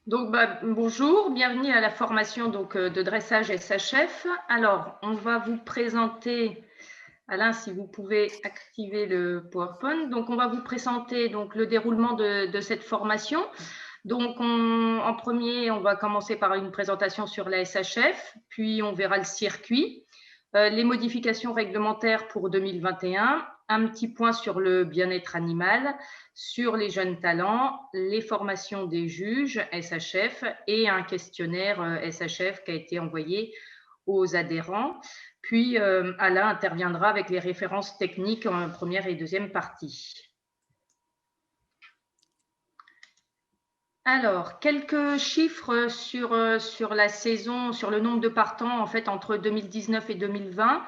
Donc, bonjour, bienvenue à la formation de dressage SHF. Alors, on va vous présenter, Alain, si vous pouvez activer le PowerPoint. Donc, on va vous présenter le déroulement de cette formation. Donc, en premier, on va commencer par une présentation sur la SHF, puis on verra le circuit, les modifications réglementaires pour 2021, un petit point sur le bien-être animal, sur les jeunes talents, les formations des juges SHF et un questionnaire SHF qui a été envoyé aux adhérents. Puis Alain interviendra avec les références techniques en première et deuxième partie. Alors, quelques chiffres sur la saison, sur le nombre de partants en fait entre 2019 et 2020.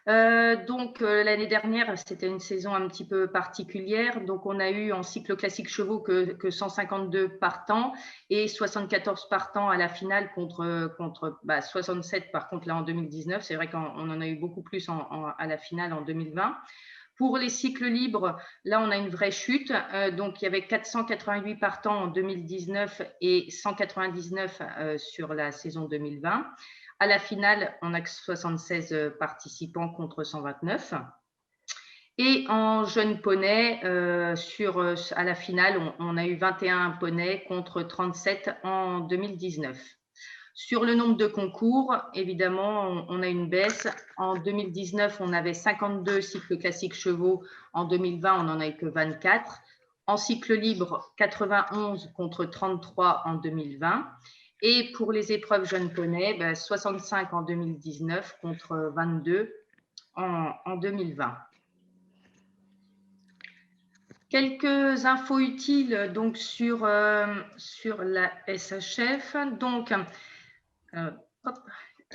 L'année dernière, c'était une saison un petit peu particulière. Donc, on a eu en cycle classique chevaux que 152 partants et 74 partants à la finale contre 67 par contre là en 2019. C'est vrai qu'on en a eu beaucoup plus à la finale en 2020. Pour les cycles libres, là, on a une vraie chute. Donc, il y avait 488 partants en 2019 et 199 sur la saison 2020. À la finale, on a 76 participants contre 129. Et en jeunes poneys, à la finale, on a eu 21 poneys contre 37 en 2019. Sur le nombre de concours, évidemment, on a une baisse. En 2019, on avait 52 cycles classiques chevaux. En 2020, on n'en a eu que 24. En cycle libre, 91 contre 33 en 2020. Et pour les épreuves jeunes poneys, 65 en 2019 contre 22 en 2020. Quelques infos utiles donc sur la SHF. Donc,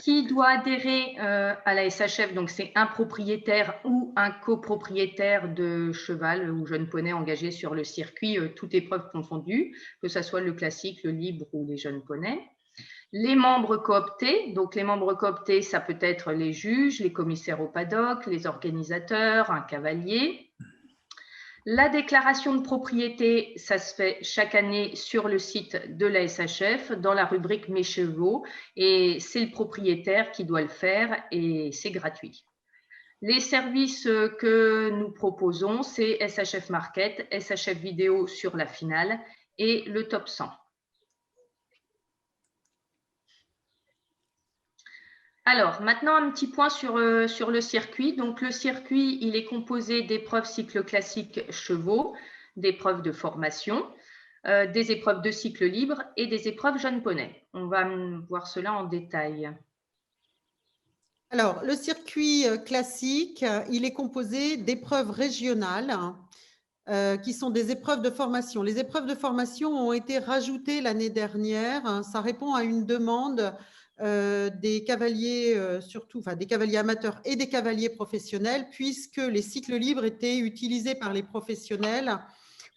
qui doit adhérer à la SHF? Donc, c'est un propriétaire ou un copropriétaire de cheval ou jeune poney engagé sur le circuit, toute épreuve confondue, que ce soit le classique, le libre ou les jeunes poneys. Les membres cooptés, donc les membres cooptés, ça peut être les juges, les commissaires au paddock, les organisateurs, un cavalier. La déclaration de propriété, ça se fait chaque année sur le site de la SHF dans la rubrique Mes chevaux et c'est le propriétaire qui doit le faire et c'est gratuit. Les services que nous proposons, c'est SHF Market, SHF Vidéo sur la finale et le top 100. Alors, maintenant, un petit point sur le circuit. Donc, le circuit, il est composé d'épreuves cycle classique chevaux, d'épreuves de formation, des épreuves de cycle libre et des épreuves jeunes poneys. On va voir cela en détail. Alors, le circuit classique, il est composé d'épreuves régionales qui sont des épreuves de formation. Les épreuves de formation ont été rajoutées l'année dernière. Ça répond à une demande des cavaliers, surtout, enfin des cavaliers amateurs et des cavaliers professionnels, puisque les cycles libres étaient utilisés par les professionnels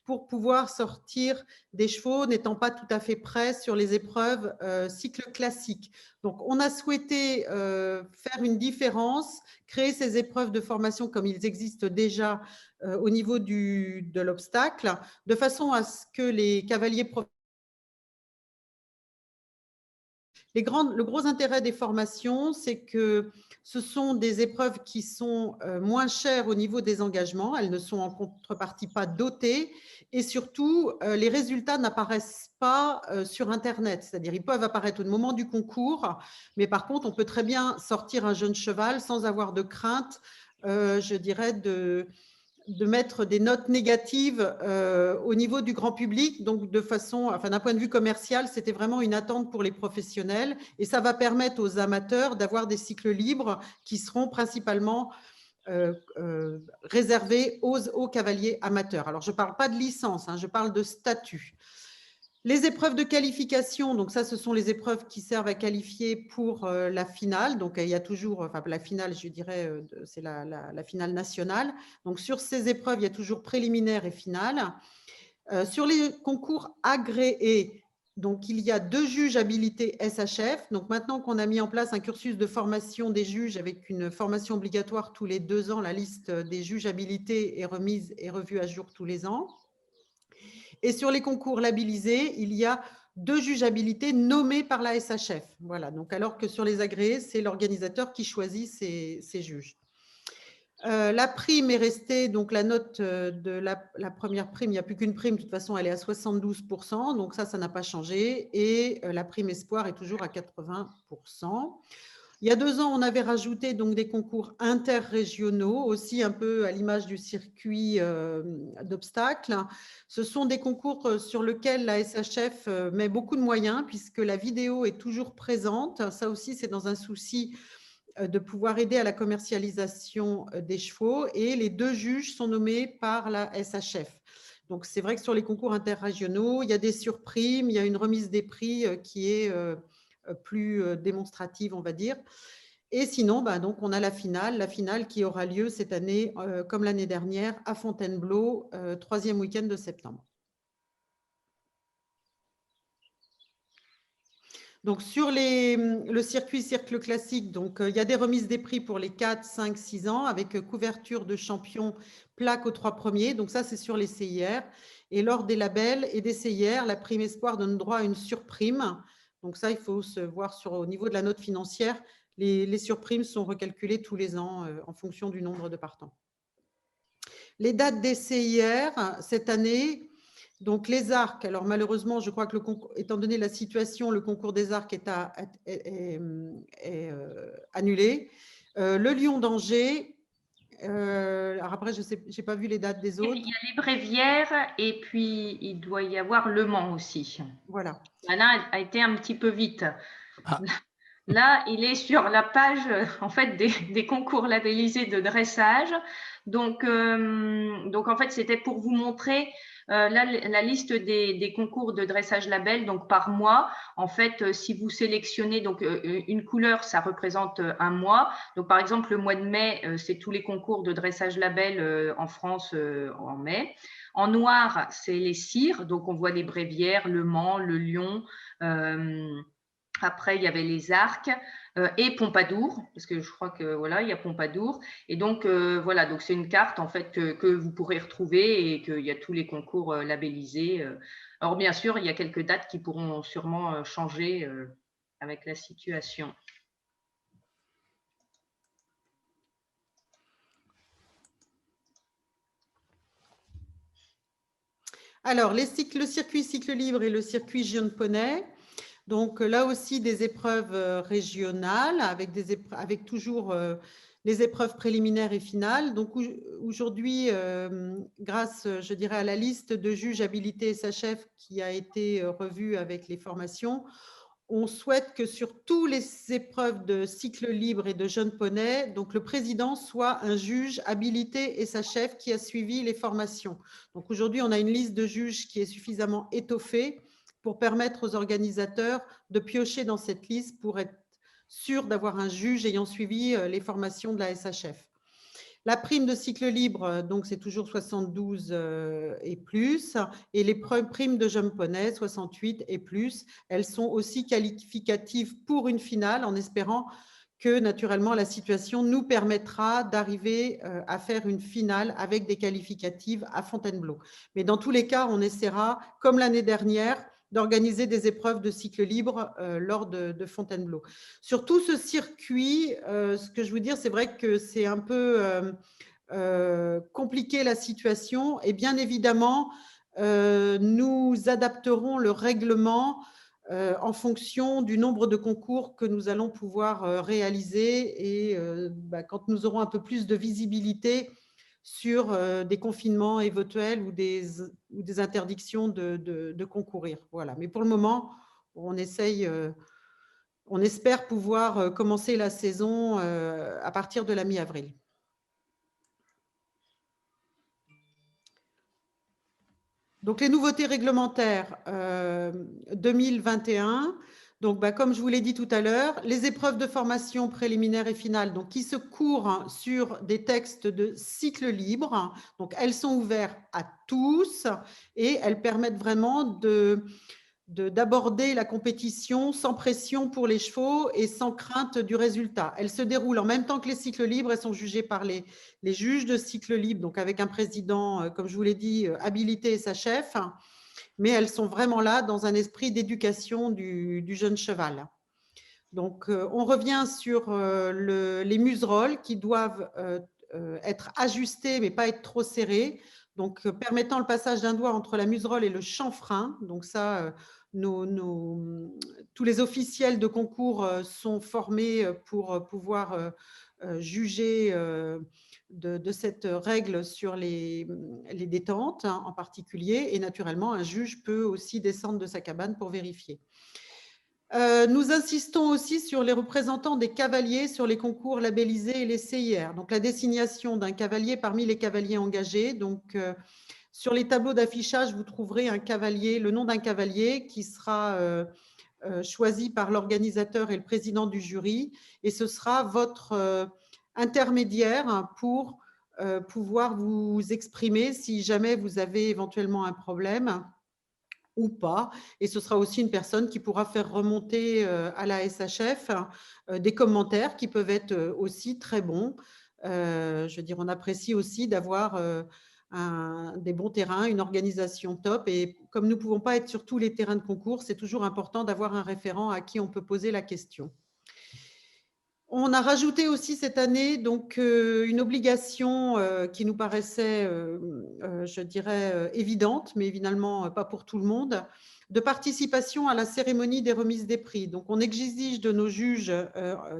pour pouvoir sortir des chevaux n'étant pas tout à fait prêts sur les épreuves cycle classique. Donc, on a souhaité faire une différence, créer ces épreuves de formation comme ils existent déjà au niveau de l'obstacle, de façon à ce que les cavaliers professionnels. Le gros intérêt des formations, c'est que ce sont des épreuves qui sont moins chères au niveau des engagements. Elles ne sont en contrepartie pas dotées et surtout, les résultats n'apparaissent pas sur Internet. C'est-à-dire, ils peuvent apparaître au moment du concours, mais par contre, on peut très bien sortir un jeune cheval sans avoir de crainte, je dirais, de mettre des notes négatives au niveau du grand public. Donc, d'un point de vue commercial, c'était vraiment une attente pour les professionnels et ça va permettre aux amateurs d'avoir des cycles libres qui seront principalement réservés aux cavaliers amateurs. Alors, je ne parle pas de licence, je parle de statut. Les épreuves de qualification, donc ça, ce sont les épreuves qui servent à qualifier pour la finale. Donc, il y a toujours, enfin, la finale, je dirais, c'est la finale nationale. Donc, sur ces épreuves, il y a toujours préliminaire et finale. Sur les concours agréés, donc, il y a 2 juges habilités SHF. Donc, maintenant qu'on a mis en place un cursus de formation des juges avec une formation obligatoire tous les 2 ans, la liste des juges habilités est remise et revue à jour tous les ans. Et sur les concours labellisés, il y a 2 juges habilités nommés par la SHF. Voilà, donc alors que sur les agréés, c'est l'organisateur qui choisit ces juges. La prime est restée, donc la note de la première prime, il n'y a plus qu'une prime, de toute façon, elle est à 72%, donc ça n'a pas changé. Et la prime espoir est toujours à 80%. Il y a 2 ans, on avait rajouté donc des concours interrégionaux, aussi un peu à l'image du circuit d'obstacles. Ce sont des concours sur lesquels la SHF met beaucoup de moyens, puisque la vidéo est toujours présente. Ça aussi, c'est dans un souci de pouvoir aider à la commercialisation des chevaux, et les 2 juges sont nommés par la SHF. Donc, c'est vrai que sur les concours interrégionaux, il y a des surprimes, il y a une remise des prix qui est plus démonstrative, on va dire. Et sinon, donc, on a la finale qui aura lieu cette année, comme l'année dernière, à Fontainebleau, 3e week-end de septembre. Donc, sur le circuit cercle classique, donc, il y a des remises des prix pour les 4, 5, 6 ans avec couverture de champion, plaque aux 3 premiers. Donc, ça, c'est sur les CIR. Et lors des labels et des CIR, la prime espoir donne droit à une surprime. Donc, ça, il faut se voir au niveau de la note financière. Les surprimes sont recalculées tous les ans en fonction du nombre de partants. Les dates des CIR, cette année, donc les arcs, alors malheureusement, je crois que étant donné la situation, le concours des arcs est annulé. Le Lion d'Angers, alors après, je n'ai pas vu les dates des autres. Il y a les Bréviaires et puis il doit y avoir Le Mans aussi. Voilà. Là, a été un petit peu vite. Ah. Là, il est sur la page en fait des concours labellisés de dressage. Donc en fait, c'était pour vous montrer la liste des concours de dressage label, donc par mois. En fait, si vous sélectionnez donc une couleur, ça représente un mois. Donc par exemple, le mois de mai, c'est tous les concours de dressage label en France en mai. En noir, c'est les cires. Donc on voit les Bréviaires, Le Mans, le Lion. Après, il y avait les arcs et Pompadour, parce que je crois que voilà, il y a Pompadour. Et donc voilà, donc c'est une carte en fait que vous pourrez retrouver et qu'il y a tous les concours labellisés. Alors bien sûr, il y a quelques dates qui pourront sûrement changer avec la situation. Alors, le circuit cycle libre et le circuit jeune poney. Donc là aussi, des épreuves régionales avec toujours les épreuves préliminaires et finales. Donc aujourd'hui, grâce, je dirais, à la liste de juges habilités SHF qui a été revue avec les formations, on souhaite que sur toutes les épreuves de cycle libre et de jeune poney, donc le président soit un juge habilité SHF qui a suivi les formations. Donc aujourd'hui, on a une liste de juges qui est suffisamment étoffée pour permettre aux organisateurs de piocher dans cette liste pour être sûr d'avoir un juge ayant suivi les formations de la SHF. La prime de cycle libre, donc c'est toujours 72 et plus, et les primes de jeune poney, 68 et plus, elles sont aussi qualificatives pour une finale, en espérant que naturellement la situation nous permettra d'arriver à faire une finale avec des qualificatives à Fontainebleau. Mais dans tous les cas, on essaiera, comme l'année dernière, d'organiser des épreuves de cycle libre lors de Fontainebleau. Sur tout ce circuit, ce que je veux dire, c'est vrai que c'est un peu compliqué la situation, et bien évidemment, nous adapterons le règlement en fonction du nombre de concours que nous allons pouvoir réaliser, et quand nous aurons un peu plus de visibilité sur des confinements éventuels ou des interdictions de concourir. Voilà. Mais pour le moment, on espère pouvoir commencer la saison à partir de la mi-avril. Donc, les nouveautés réglementaires 2021. Donc, comme je vous l'ai dit tout à l'heure, les épreuves de formation préliminaire et finale, donc, qui se courent sur des textes de cycle libre. Donc, elles sont ouvertes à tous et elles permettent vraiment d'aborder la compétition sans pression pour les chevaux et sans crainte du résultat. Elles se déroulent en même temps que les cycles libres. Elles sont jugées par les juges de cycle libre, donc avec un président, comme je vous l'ai dit, habilité SHF. mais elles sont vraiment là dans un esprit d'éducation du jeune cheval. Donc, on revient sur les muserolles qui doivent être ajustés, mais pas être trop serrés. Donc, permettant le passage d'un doigt entre la muserolle et le chanfrein. Donc, ça, tous les officiels de concours sont formés pour pouvoir juger de cette règle sur les détentes, hein, en particulier. Et naturellement, un juge peut aussi descendre de sa cabane pour vérifier. Nous insistons aussi sur les représentants des cavaliers sur les concours labellisés et les CIR. Donc, la désignation d'un cavalier parmi les cavaliers engagés. Donc, sur les tableaux d'affichage, vous trouverez un cavalier, le nom d'un cavalier qui sera choisi par l'organisateur et le président du jury. Et ce sera votre intermédiaire pour pouvoir vous exprimer si jamais vous avez éventuellement un problème ou pas. Et ce sera aussi une personne qui pourra faire remonter à la SHF des commentaires qui peuvent être aussi très bons. Je veux dire, on apprécie aussi d'avoir des bons terrains, une organisation top. Et comme nous ne pouvons pas être sur tous les terrains de concours, c'est toujours important d'avoir un référent à qui on peut poser la question. On a rajouté aussi cette année donc, une obligation qui nous paraissait, je dirais, évidente, mais évidemment pas pour tout le monde, de participation à la cérémonie des remises des prix. Donc, on exige de nos juges,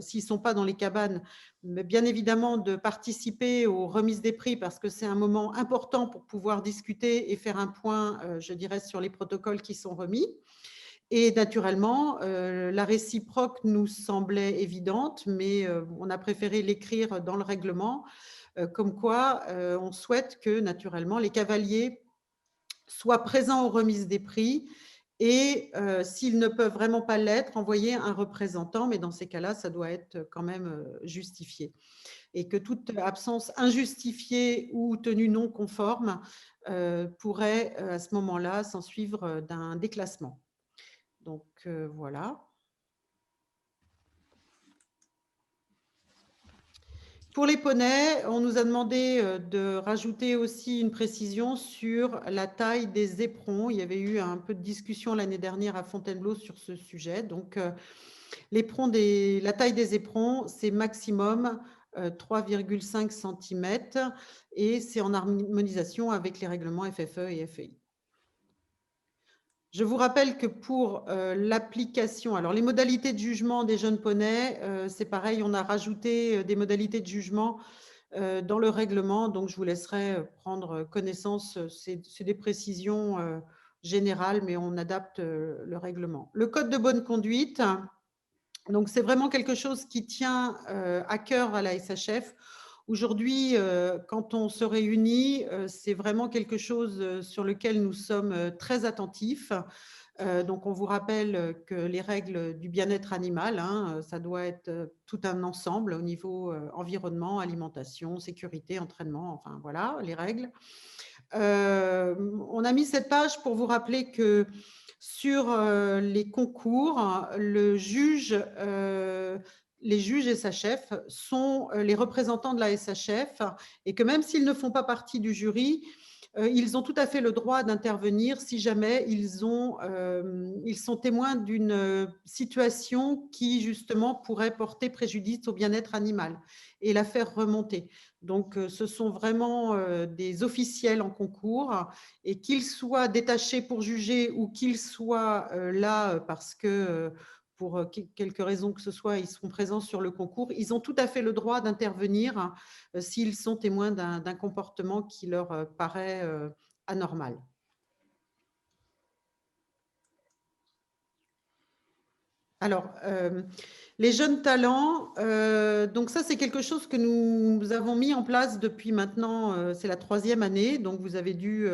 s'ils ne sont pas dans les cabanes, mais bien évidemment de participer aux remises des prix parce que c'est un moment important pour pouvoir discuter et faire un point, je dirais, sur les protocoles qui sont remis. Et naturellement, la réciproque nous semblait évidente, mais on a préféré l'écrire dans le règlement, comme quoi on souhaite que naturellement les cavaliers soient présents aux remises des prix et s'ils ne peuvent vraiment pas l'être, envoyer un représentant, mais dans ces cas-là, ça doit être quand même justifié. Et que toute absence injustifiée ou tenue non conforme pourrait à ce moment-là s'en suivre d'un déclassement. Donc, voilà. Pour les poneys, on nous a demandé de rajouter aussi une précision sur la taille des éperons. Il y avait eu un peu de discussion l'année dernière à Fontainebleau sur ce sujet. Donc, la taille des éperons, c'est maximum 3,5 cm et c'est en harmonisation avec les règlements FFE et FEI. Je vous rappelle que pour l'application, alors les modalités de jugement des jeunes poneys, c'est pareil, on a rajouté des modalités de jugement dans le règlement, donc je vous laisserai prendre connaissance, c'est des précisions générales, mais on adapte le règlement. Le code de bonne conduite, donc c'est vraiment quelque chose qui tient à cœur à la SHF. Aujourd'hui, quand on se réunit, c'est vraiment quelque chose sur lequel nous sommes très attentifs. Donc, on vous rappelle que les règles du bien-être animal, hein, ça doit être tout un ensemble au niveau environnement, alimentation, sécurité, entraînement, enfin voilà, les règles. On a mis cette page pour vous rappeler que sur les concours, les juges SHF sont les représentants de la SHF et que même s'ils ne font pas partie du jury, ils ont tout à fait le droit d'intervenir si jamais ils sont témoins d'une situation qui, justement, pourrait porter préjudice au bien-être animal et la faire remonter. Donc, ce sont vraiment des officiels en concours et qu'ils soient détachés pour juger ou qu'ils soient là parce que pour quelque raison que ce soit, ils seront présents sur le concours, ils ont tout à fait le droit d'intervenir s'ils sont témoins d'un comportement qui leur paraît anormal. Alors, les jeunes talents, donc ça, c'est quelque chose que nous avons mis en place depuis maintenant, c'est la 3e année, donc vous avez dû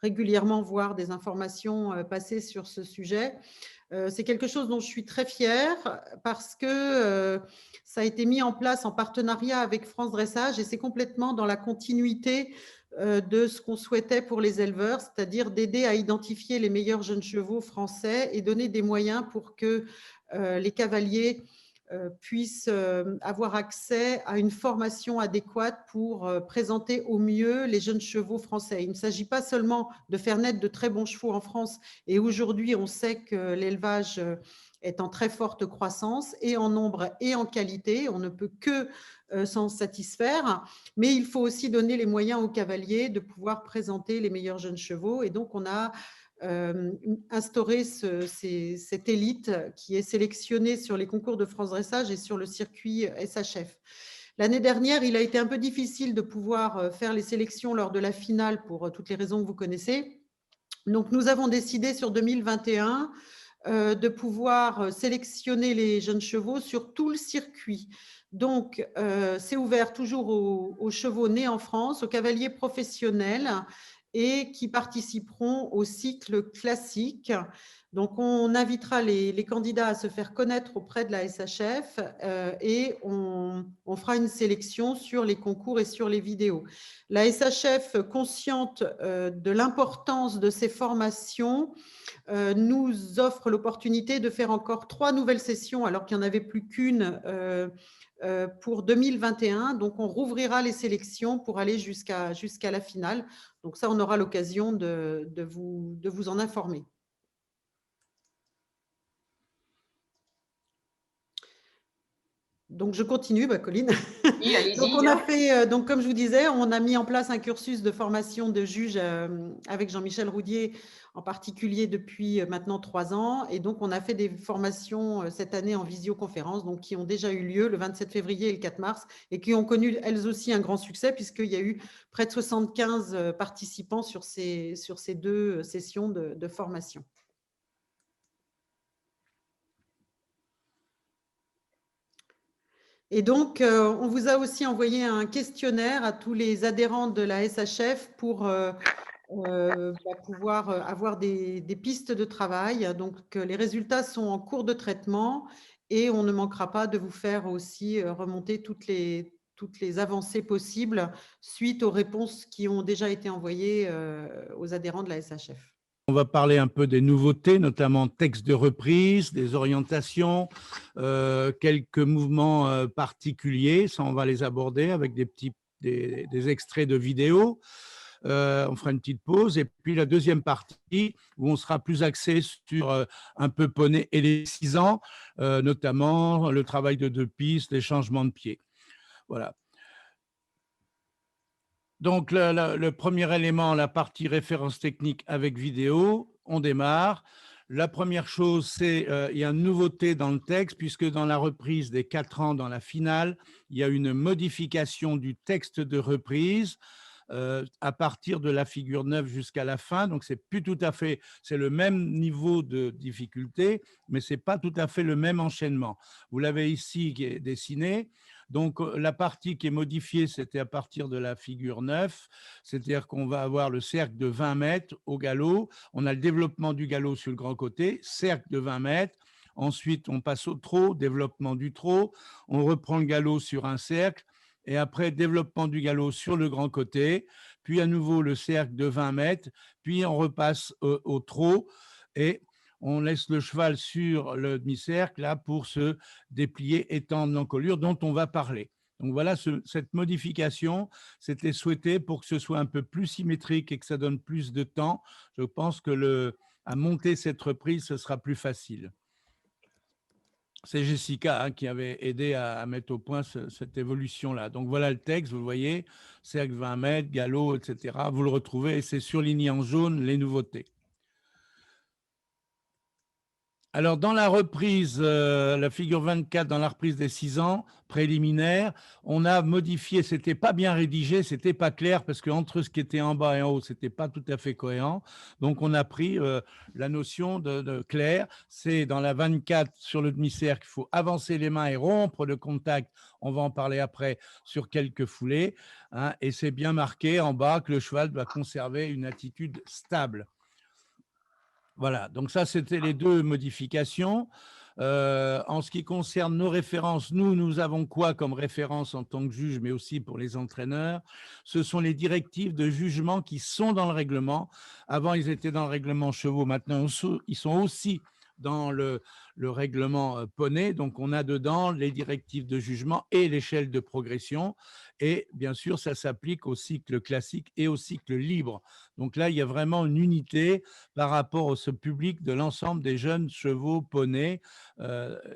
régulièrement voir des informations passer sur ce sujet. C'est quelque chose dont je suis très fière parce que ça a été mis en place en partenariat avec France Dressage et c'est complètement dans la continuité de ce qu'on souhaitait pour les éleveurs, c'est-à-dire d'aider à identifier les meilleurs jeunes chevaux français et donner des moyens pour que les cavaliers puissent avoir accès à une formation adéquate pour présenter au mieux les jeunes chevaux français. Il ne s'agit pas seulement de faire naître de très bons chevaux en France, et aujourd'hui on sait que l'élevage est en très forte croissance, et en nombre et en qualité, on ne peut que s'en satisfaire, mais il faut aussi donner les moyens aux cavaliers de pouvoir présenter les meilleurs jeunes chevaux, et donc on a instaurer cette élite qui est sélectionnée sur les concours de France Dressage et sur le circuit SHF. L'année dernière, il a été un peu difficile de pouvoir faire les sélections lors de la finale pour toutes les raisons que vous connaissez. Donc, nous avons décidé sur 2021 de pouvoir sélectionner les jeunes chevaux sur tout le circuit. Donc, c'est ouvert toujours aux chevaux nés en France, aux cavaliers professionnels et qui participeront au cycle classique. Donc, on invitera les candidats à se faire connaître auprès de la SHF et on fera une sélection sur les concours et sur les vidéos. La SHF, consciente de l'importance de ces formations, nous offre l'opportunité de faire encore 3 nouvelles sessions, alors qu'il n'y en avait plus qu'une pour 2021. Donc, on rouvrira les sélections pour aller jusqu'à la finale. Donc, ça, on aura l'occasion de vous en informer. Donc, je continue, Colline. Oui, allez-y. Donc, on a fait, donc, comme je vous disais, on a mis en place un cursus de formation de juge avec Jean-Michel Roudier, en particulier depuis maintenant 3 ans. Et donc, on a fait des formations cette année en visioconférence, donc qui ont déjà eu lieu le 27 février et le 4 mars, et qui ont connu elles aussi un grand succès, puisqu'il y a eu près de 75 participants sur ces 2 sessions de formation. Et donc, on vous a aussi envoyé un questionnaire à tous les adhérents de la SHF pour pouvoir avoir des pistes de travail. Donc, les résultats sont en cours de traitement et on ne manquera pas de vous faire aussi remonter toutes les avancées possibles suite aux réponses qui ont déjà été envoyées aux adhérents de la SHF. On va parler un peu des nouveautés, notamment textes de reprise, des orientations, quelques mouvements particuliers. Ça, on va les aborder avec des extraits de vidéos. On fera une petite pause. Et puis, la deuxième partie, où on sera plus axé sur un peu poney et les 6 ans, notamment le travail de 2 pistes, les changements de pied. Voilà. Donc, le premier élément, la partie référence technique avec vidéo, on démarre. La première chose, c'est il y a une nouveauté dans le texte, puisque dans la reprise des 4 ans, dans la finale, il y a une modification du texte de reprise à partir de la figure 9 jusqu'à la fin. Donc, c'est plus tout à fait, c'est le même niveau de difficulté, mais ce n'est pas tout à fait le même enchaînement. Vous l'avez ici qui est dessiné. Donc, la partie qui est modifiée, c'était à partir de la figure 9, c'est-à-dire qu'on va avoir le cercle de 20 mètres au galop. On a le développement du galop sur le grand côté, cercle de 20 mètres. Ensuite, on passe au trot, développement du trot. On reprend le galop sur un cercle. Et après, développement du galop sur le grand côté. Puis, à nouveau, le cercle de 20 mètres. Puis, on repasse au trot. Et on laisse le cheval sur le demi-cercle là pour se déplier, étendre l'encolure dont on va parler. Donc voilà, cette modification, c'était souhaité pour que ce soit un peu plus symétrique et que ça donne plus de temps. Je pense que à monter cette reprise, ce sera plus facile. C'est Jessica qui avait aidé à mettre au point cette évolution-là. Donc voilà le texte, vous le voyez, cercle 20 mètres, galop, etc. Vous le retrouvez et c'est surligné en jaune les nouveautés. Alors, dans la reprise, la figure 24, dans la reprise des 6 ans préliminaire, on a modifié, ce n'était pas bien rédigé, ce n'était pas clair, parce qu'entre ce qui était en bas et en haut, ce n'était pas tout à fait cohérent. Donc, on a pris la notion de clair. C'est dans la 24, sur le demi-cercle, il faut avancer les mains et rompre le contact. On va en parler après sur quelques foulées. Hein, et c'est bien marqué en bas que le cheval doit conserver une attitude stable. Voilà, donc ça, c'était les 2 modifications. En ce qui concerne nos références, nous avons quoi comme référence en tant que juge, mais aussi pour les entraîneurs? Ce sont les directives de jugement qui sont dans le règlement. Avant, ils étaient dans le règlement chevaux. Maintenant, ils sont aussi dans le règlement poney. Donc, on a dedans les directives de jugement et l'échelle de progression. Et bien sûr, ça s'applique au cycle classique et au cycle libre. Donc là, il y a vraiment une unité par rapport au ce public de l'ensemble des jeunes chevaux poneys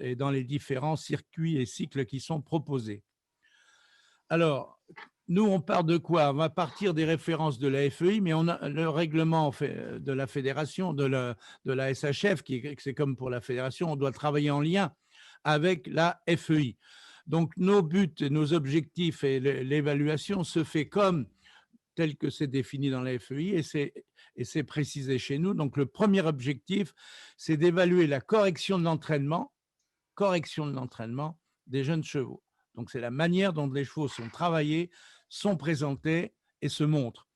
et dans les différents circuits et cycles qui sont proposés. Alors, nous, on part de quoi? On va partir des références de la FEI, mais on a le règlement de la fédération, de la SHF, c'est comme pour la fédération, on doit travailler en lien avec la FEI. Donc, nos buts, nos objectifs et l'évaluation se fait comme tel que c'est défini dans la FEI et c'est précisé chez nous. Donc, le premier objectif, c'est d'évaluer la correction de l'entraînement des jeunes chevaux. Donc, c'est la manière dont les chevaux sont travaillés, sont présentés et se montrent.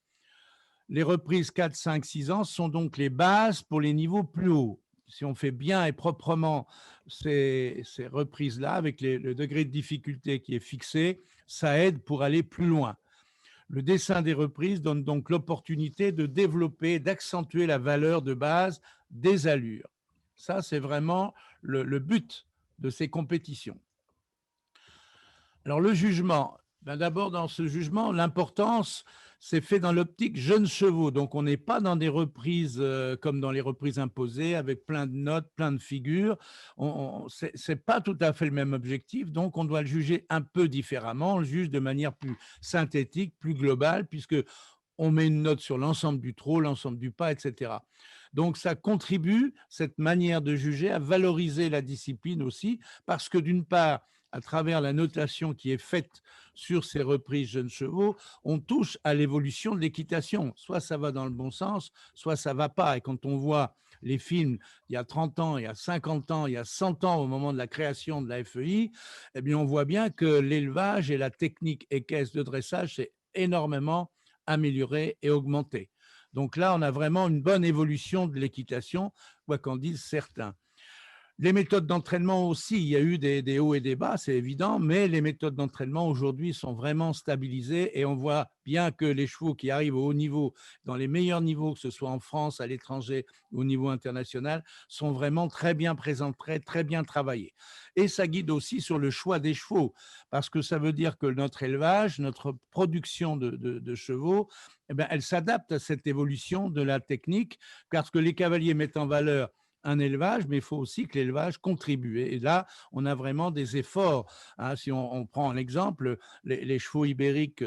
Les reprises 4, 5, 6 ans sont donc les bases pour les niveaux plus hauts. Si on fait bien et proprement ces reprises-là, avec le degré de difficulté qui est fixé, ça aide pour aller plus loin. Le dessin des reprises donne donc l'opportunité de développer, d'accentuer la valeur de base des allures. Ça, c'est vraiment le but de ces compétitions. Alors, le jugement, d'abord, dans ce jugement, l'importance, c'est fait dans l'optique jeunes chevaux. Donc, on n'est pas dans des reprises comme dans les reprises imposées, avec plein de notes, plein de figures. Ce n'est pas tout à fait le même objectif, donc on doit le juger un peu différemment. On le juge de manière plus synthétique, plus globale, puisque on met une note sur l'ensemble du trot, l'ensemble du pas, etc. Donc, ça contribue, cette manière de juger, à valoriser la discipline aussi, parce que d'une part, à travers la notation qui est faite sur ces reprises jeunes chevaux, on touche à l'évolution de l'équitation. Soit ça va dans le bon sens, soit ça ne va pas. Et quand on voit les films il y a 30 ans, il y a 50 ans, il y a 100 ans au moment de la création de la FEI, eh bien on voit bien que l'élevage et la technique équestre de dressage s'est énormément amélioré et augmenté. Donc là, on a vraiment une bonne évolution de l'équitation, quoi qu'en disent certains. Les méthodes d'entraînement aussi, il y a eu des hauts et des bas, c'est évident, mais les méthodes d'entraînement aujourd'hui sont vraiment stabilisées et on voit bien que les chevaux qui arrivent au haut niveau, dans les meilleurs niveaux, que ce soit en France, à l'étranger, au niveau international, sont vraiment très bien présentés, très bien travaillés. Et ça guide aussi sur le choix des chevaux, parce que ça veut dire que notre élevage, notre production de chevaux, eh bien, elle s'adapte à cette évolution de la technique, parce que les cavaliers mettent en valeur un élevage, mais il faut aussi que l'élevage contribue. Et là, on a vraiment des efforts. Hein. Si on prend un exemple, les chevaux ibériques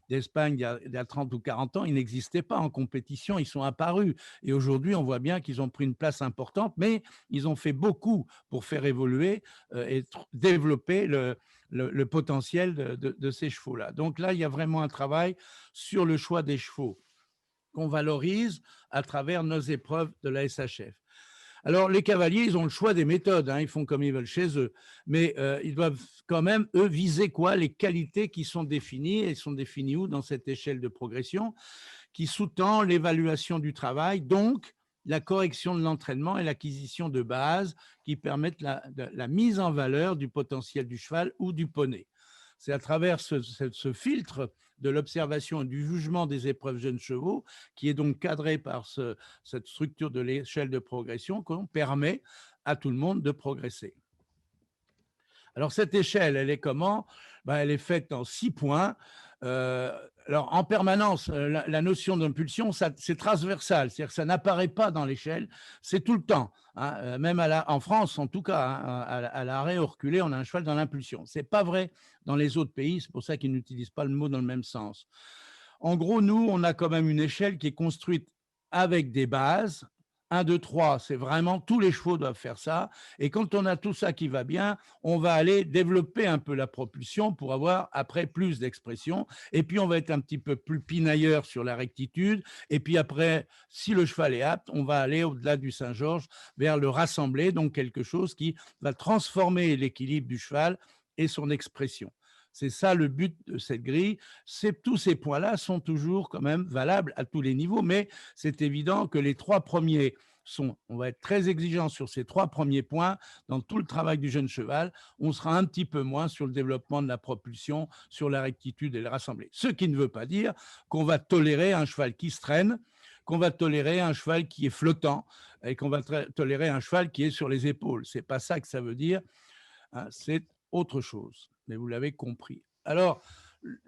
d'Espagne il y a 30 ou 40 ans, ils n'existaient pas en compétition, ils sont apparus. Et aujourd'hui, on voit bien qu'ils ont pris une place importante, mais ils ont fait beaucoup pour faire évoluer et développer le potentiel de ces chevaux-là. Donc là, il y a vraiment un travail sur le choix des chevaux qu'on valorise à travers nos épreuves de la SHF. Alors, les cavaliers, ils ont le choix des méthodes, hein, ils font comme ils veulent chez eux, mais ils doivent quand même, eux, viser quoi? Les qualités qui sont définies, et sont définies où dans cette échelle de progression, qui sous-tend l'évaluation du travail, donc la correction de l'entraînement et l'acquisition de bases qui permettent la mise en valeur du potentiel du cheval ou du poney. C'est à travers ce filtre de l'observation et du jugement des épreuves jeunes chevaux, qui est donc cadré par cette structure de l'échelle de progression, qu'on permet à tout le monde de progresser. Alors, cette échelle, elle est comment? Elle est faite en 6 points. Alors, en permanence, la notion d'impulsion, c'est transversal, c'est-à-dire que ça n'apparaît pas dans l'échelle, c'est tout le temps. Hein, même en France, en tout cas, hein, à l'arrêt au reculé, on a un cheval dans l'impulsion. Ce n'est pas vrai dans les autres pays, c'est pour ça qu'ils n'utilisent pas le mot dans le même sens. En gros, nous, on a quand même une échelle qui est construite avec des bases. 1, 2, 3, c'est vraiment tous les chevaux doivent faire ça. Et quand on a tout ça qui va bien, on va aller développer un peu la propulsion pour avoir après plus d'expression. Et puis, on va être un petit peu plus pinailleur sur la rectitude. Et puis après, si le cheval est apte, on va aller au-delà du Saint-Georges vers le rassemblé, donc quelque chose qui va transformer l'équilibre du cheval et son expression. C'est ça le but de cette grille. Tous ces points-là sont toujours quand même valables à tous les niveaux, mais c'est évident que les 3 premiers on va être très exigeant sur ces 3 premiers points dans tout le travail du jeune cheval. On sera un petit peu moins sur le développement de la propulsion, sur la rectitude et le rassemblé. Ce qui ne veut pas dire qu'on va tolérer un cheval qui se traîne, qu'on va tolérer un cheval qui est flottant et qu'on va tolérer un cheval qui est sur les épaules. Ce n'est pas ça que ça veut dire, hein, c'est autre chose, mais vous l'avez compris. Alors,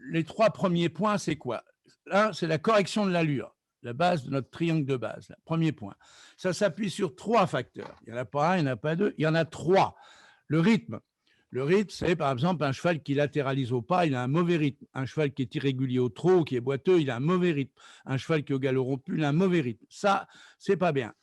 les 3 premiers points, c'est quoi? Là, c'est la correction de l'allure, la base de notre triangle de base. Là. Premier point. Ça s'appuie sur 3 facteurs. Il n'y en a pas un, il n'y en a pas 2, il y en a 3. Le rythme. Le rythme, c'est par exemple un cheval qui latéralise au pas, il a un mauvais rythme. Un cheval qui est irrégulier au trot, qui est boiteux, il a un mauvais rythme. Un cheval qui est au galop rompu, il a un mauvais rythme. Ça, c'est pas bien.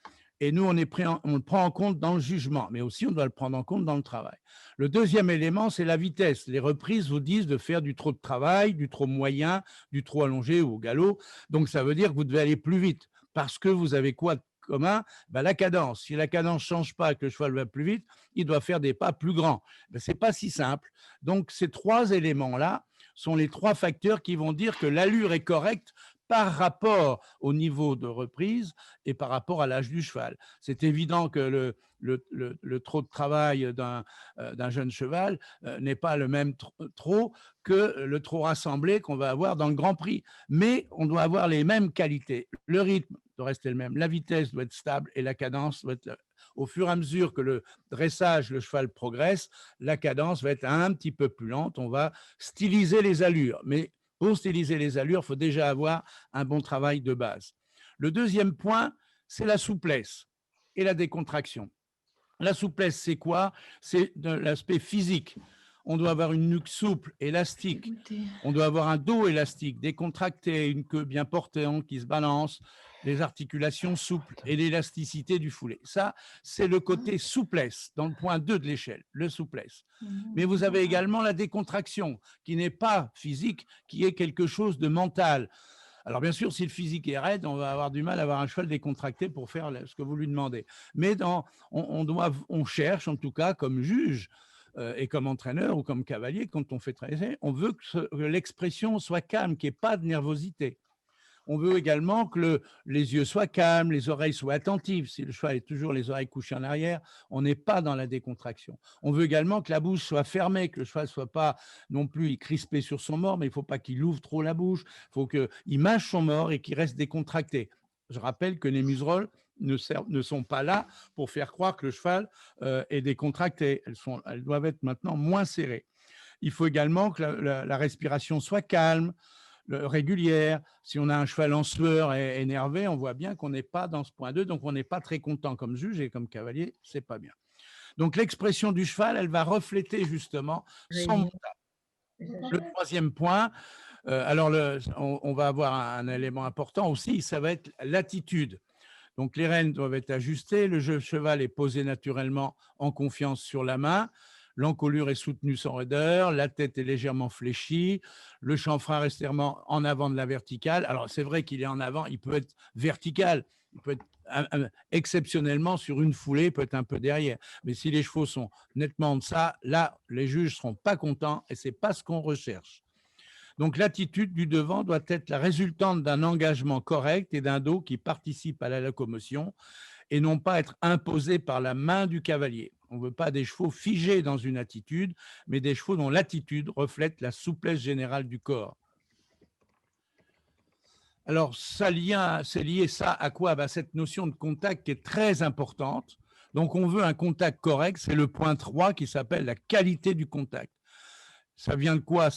Et nous, on le prend en compte dans le jugement, mais aussi on doit le prendre en compte dans le travail. Le deuxième élément, c'est la vitesse. Les reprises vous disent de faire du trot de travail, du trot moyen, du trot allongé ou au galop. Donc, ça veut dire que vous devez aller plus vite parce que vous avez quoi de commun? La cadence. Si la cadence ne change pas et que le cheval va plus vite, il doit faire des pas plus grands. Ce n'est pas si simple. Donc, ces 3 éléments-là sont les 3 facteurs qui vont dire que l'allure est correcte par rapport au niveau de reprise et par rapport à l'âge du cheval. C'est évident que le trot de travail d'un jeune cheval n'est pas le même trot que le trot rassemblé qu'on va avoir dans le Grand Prix. Mais on doit avoir les mêmes qualités. Le rythme doit rester le même, la vitesse doit être stable et la cadence doit être... Au fur et à mesure que le dressage, le cheval progresse, la cadence va être un petit peu plus lente. On va styliser les allures. Mais pour styliser les allures, il faut déjà avoir un bon travail de base. Le deuxième point, c'est la souplesse et la décontraction. La souplesse, c'est quoi? C'est de l'aspect physique. On doit avoir une nuque souple, élastique. On doit avoir un dos élastique, décontracté, une queue bien portée qui se balance, les articulations souples et l'élasticité du foulée. Ça, c'est le côté souplesse dans le point 2 de l'échelle, le souplesse. Mais vous avez également la décontraction, qui n'est pas physique, qui est quelque chose de mental. Alors, bien sûr, si le physique est raide, on va avoir du mal à avoir un cheval décontracté pour faire ce que vous lui demandez. Mais on cherche, en tout cas, comme juge et comme entraîneur ou comme cavalier, quand on fait travailler, on veut que l'expression soit calme, qu'il n'y ait pas de nervosité. On veut également que les yeux soient calmes, les oreilles soient attentives. Si le cheval est toujours les oreilles couchées en arrière, on n'est pas dans la décontraction. On veut également que la bouche soit fermée, que le cheval ne soit pas non plus crispé sur son mors, mais il ne faut pas qu'il ouvre trop la bouche. Il faut qu'il mâche son mors et qu'il reste décontracté. Je rappelle que les museroles ne sont pas là pour faire croire que le cheval est décontracté. Elles doivent être maintenant moins serrées. Il faut également que la respiration soit calme, régulière. Si on a un cheval en sueur et énervé, on voit bien qu'on n'est pas dans ce point 2, donc on n'est pas très content comme juge et comme cavalier, c'est pas bien. Donc l'expression du cheval, elle va refléter justement son mental. Le troisième point, on va avoir un élément important aussi, ça va être l'attitude. Donc les rênes doivent être ajustées, le cheval est posé naturellement en confiance sur la main, l'encolure est soutenue sans raideur, la tête est légèrement fléchie, le chanfrein reste légèrement en avant de la verticale. Alors, c'est vrai qu'il est en avant, il peut être vertical, il peut être exceptionnellement sur une foulée, peut être un peu derrière. Mais si les chevaux sont nettement en deçà, là, les juges ne seront pas contents et ce n'est pas ce qu'on recherche. Donc, l'attitude du devant doit être la résultante d'un engagement correct et d'un dos qui participe à la locomotion et non pas être imposé par la main du cavalier. On ne veut pas des chevaux figés dans une attitude, mais des chevaux dont l'attitude reflète la souplesse générale du corps. Alors, c'est lié ça à quoi? Cette notion de contact qui est très importante. Donc, on veut un contact correct, c'est le point 3 qui s'appelle la qualité du contact. Ça vient de quoi?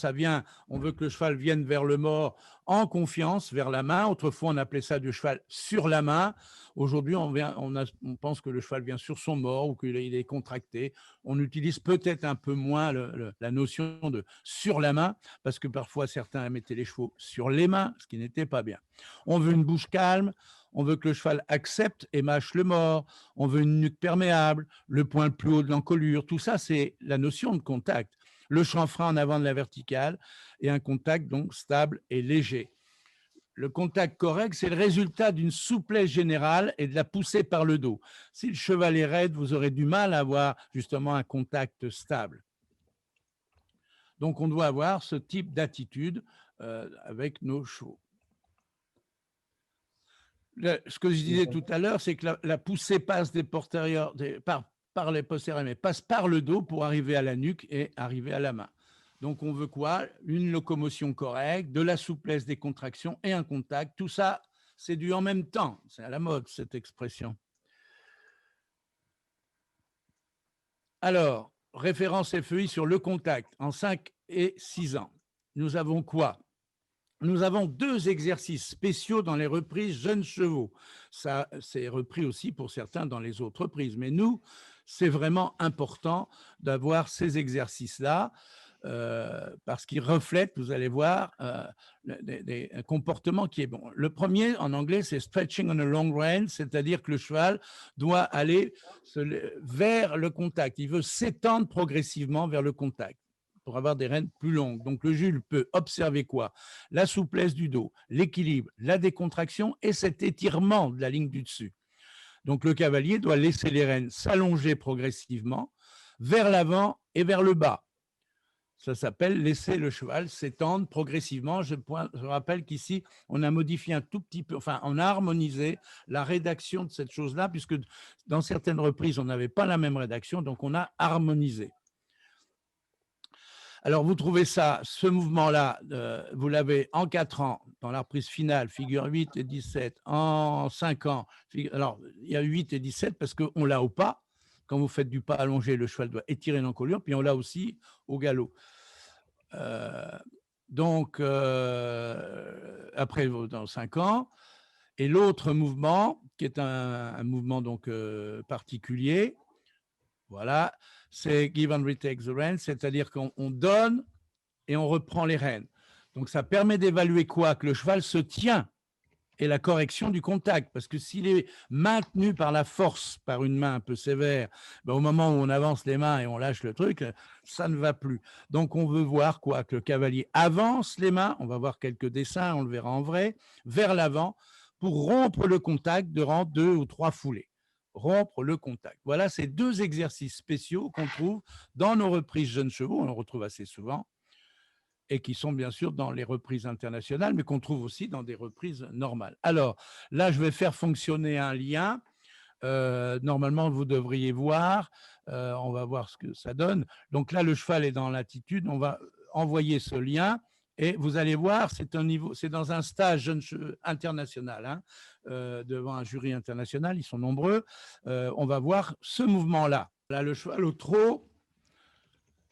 On veut que le cheval vienne vers le mors en confiance, vers la main. Autrefois, on appelait ça du cheval sur la main. Aujourd'hui, on pense que le cheval vient sur son mors ou qu'il est contracté. On utilise peut-être un peu moins la notion de sur la main, parce que parfois, certains mettaient les chevaux sur les mains, ce qui n'était pas bien. On veut une bouche calme. On veut que le cheval accepte et mâche le mors. On veut une nuque perméable, le point le plus haut de l'encolure. Tout ça, c'est la notion de contact. Le chanfrein en avant de la verticale et un contact donc stable et léger. Le contact correct, c'est le résultat d'une souplesse générale et de la poussée par le dos. Si le cheval est raide, vous aurez du mal à avoir justement un contact stable. Donc, on doit avoir ce type d'attitude avec nos chevaux. Ce que je disais tout à l'heure, c'est que la poussée passe des postérieurs, par les postérieurs, mais passe par le dos pour arriver à la nuque et arriver à la main. Donc, on veut quoi? Une locomotion correcte, de la souplesse des contractions et un contact. Tout ça c'est du en même temps. C'est à la mode, cette expression. Alors, référence FEI sur le contact en 5 et 6 ans. Nous avons quoi? Nous avons 2 exercices spéciaux dans les reprises jeunes chevaux. Ça, c'est repris aussi pour certains dans les autres reprises. Mais nous, c'est vraiment important d'avoir ces exercices-là parce qu'ils reflètent, vous allez voir, un comportement qui est bon. Le premier, en anglais, c'est stretching on a long rein, c'est-à-dire que le cheval doit aller vers le contact. Il veut s'étendre progressivement vers le contact pour avoir des rênes plus longues. Donc, le juge peut observer quoi? La souplesse du dos, l'équilibre, la décontraction et cet étirement de la ligne du dessus. Donc, le cavalier doit laisser les rênes s'allonger progressivement vers l'avant et vers le bas. Ça s'appelle laisser le cheval s'étendre progressivement. Je rappelle qu'ici, on a modifié un tout petit peu, enfin, on a harmonisé la rédaction de cette chose-là, puisque dans certaines reprises, on n'avait pas la même rédaction, donc on a harmonisé. Alors, vous trouvez ça, ce mouvement-là, vous l'avez en 4 ans, dans la reprise finale, figure 8 et 17, en 5 ans. Alors, il y a 8 et 17 parce qu'on l'a au pas. Quand vous faites du pas allongé, le cheval doit étirer l'encolure, puis on l'a aussi au galop. Donc, après, dans 5 ans. Et l'autre mouvement, qui est un mouvement donc, particulier, voilà, c'est give and retake the reins, c'est-à-dire qu'on donne et on reprend les rênes. Donc, ça permet d'évaluer quoi? Que le cheval se tient et la correction du contact. Parce que s'il est maintenu par la force, par une main un peu sévère, ben, au moment où on avance les mains et on lâche le truc, ça ne va plus. Donc, on veut voir quoi? Que le cavalier avance les mains, on va voir quelques dessins, on le verra en vrai, vers l'avant, pour rompre le contact durant 2 ou 3 foulées. Rompre le contact. Voilà ces 2 exercices spéciaux qu'on trouve dans nos reprises jeunes chevaux, on le retrouve assez souvent, et qui sont bien sûr dans les reprises internationales, mais qu'on trouve aussi dans des reprises normales. Alors, là, je vais faire fonctionner un lien. Normalement, vous devriez voir. On va voir ce que ça donne. Donc là, le cheval est dans l'attitude. On va envoyer ce lien. Et vous allez voir, c'est dans un stage international, hein, devant un jury international, ils sont nombreux. On va voir ce mouvement-là. Là, le cheval au trot,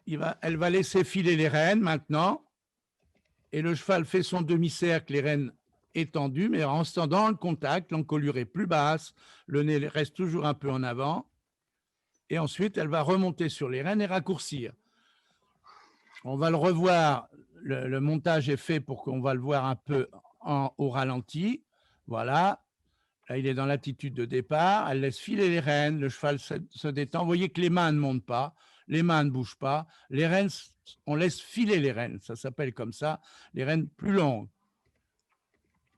elle va laisser filer les rênes maintenant. Et le cheval fait son demi-cercle, les rênes étendues, mais en restant dans le contact, l'encolure est plus basse, le nez reste toujours un peu en avant. Et ensuite, elle va remonter sur les rênes et raccourcir. On va le revoir, le montage est fait pour qu'on va le voir un peu au ralenti. Voilà, là il est dans l'attitude de départ, elle laisse filer les rênes, le cheval se détend. Vous voyez que les mains ne montent pas, les mains ne bougent pas, les rênes, on laisse filer les rênes, ça s'appelle comme ça, les rênes plus longues.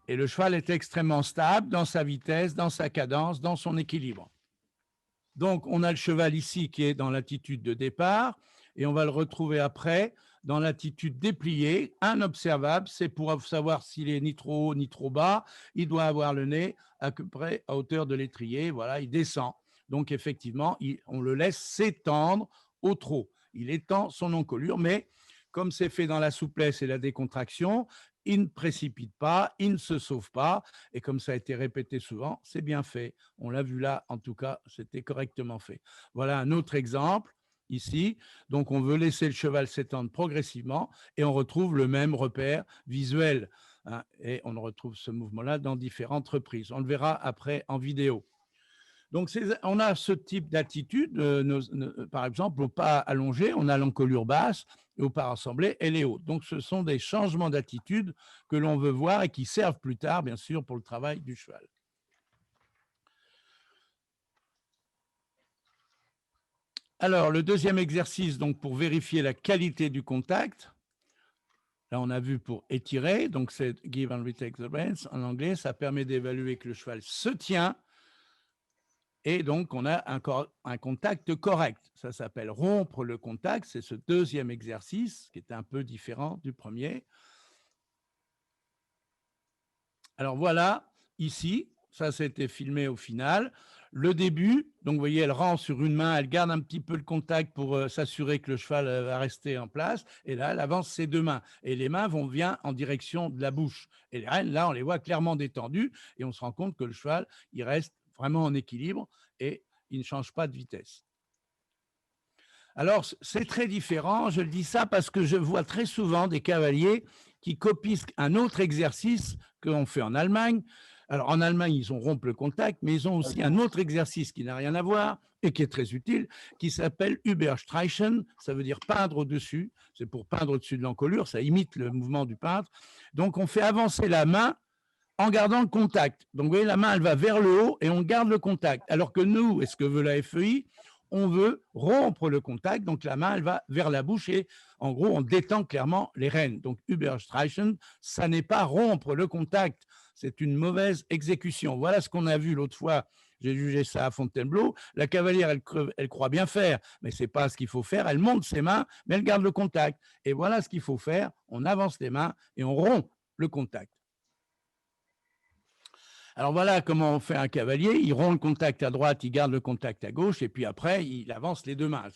Et le cheval est extrêmement stable dans sa vitesse, dans sa cadence, dans son équilibre. Donc, on a le cheval ici qui est dans l'attitude de départ et on va le retrouver après dans l'attitude dépliée. Un observable, c'est pour savoir s'il est ni trop haut ni trop bas. Il doit avoir le nez à peu près à hauteur de l'étrier. Voilà, il descend. Donc, effectivement, on le laisse s'étendre au trot. Il étend son encolure, mais comme c'est fait dans la souplesse et la décontraction, il ne précipite pas, il ne se sauve pas, et comme ça a été répété souvent, c'est bien fait. On l'a vu là, en tout cas, c'était correctement fait. Voilà un autre exemple, ici. Donc, on veut laisser le cheval s'étendre progressivement, et on retrouve le même repère visuel, hein, et on retrouve ce mouvement-là dans différentes reprises. On le verra après en vidéo. Donc, on a ce type d'attitude, par exemple, au pas allongé, on a l'encolure basse, et au pas rassemblé, elle est haute. Donc, ce sont des changements d'attitude que l'on veut voir et qui servent plus tard, bien sûr, pour le travail du cheval. Alors, le deuxième exercice, donc, pour vérifier la qualité du contact, là, on a vu pour étirer, donc c'est give and retake the reins en anglais, ça permet d'évaluer que le cheval se tient. Et donc, on a un contact correct. Ça s'appelle rompre le contact. C'est ce deuxième exercice qui est un peu différent du premier. Alors voilà, ici, ça c'était filmé au final. le début. Donc, vous voyez, elle rend sur une main, elle garde un petit peu le contact pour s'assurer que le cheval va rester en place. Et là, elle avance ses deux mains. Et les mains vont bien en direction de la bouche. Et les rênes, là, on les voit clairement détendues. Et on se rend compte que le cheval, il reste vraiment en équilibre et il ne change pas de vitesse. Alors, c'est très différent. Je le dis ça parce que je vois très souvent des cavaliers qui copient un autre exercice qu'on fait en Allemagne. Alors, en Allemagne, ils ont rompre le contact, mais ils ont aussi un autre exercice qui n'a rien à voir et qui est très utile, qui s'appelle Überstreichen. Ça veut dire peindre au-dessus. C'est pour peindre au-dessus de l'encolure. Ça imite le mouvement du peintre. Donc, on fait avancer la main en gardant le contact. Donc, vous voyez, la main, elle va vers le haut et on garde le contact. Alors que nous, et ce que veut la FEI, on veut rompre le contact. Donc, la main, elle va vers la bouche et, en gros, on détend clairement les rênes. Donc, Überstreichen, ça n'est pas rompre le contact. C'est une mauvaise exécution. Voilà ce qu'on a vu l'autre fois. J'ai jugé ça à Fontainebleau. La cavalière, elle croit bien faire, mais ce n'est pas ce qu'il faut faire. Elle monte ses mains, mais elle garde le contact. Et voilà ce qu'il faut faire. On avance les mains et on rompt le contact. Alors voilà comment on fait un cavalier. Il rompt le contact à droite, il garde le contact à gauche, et puis après, il avance les deux mains.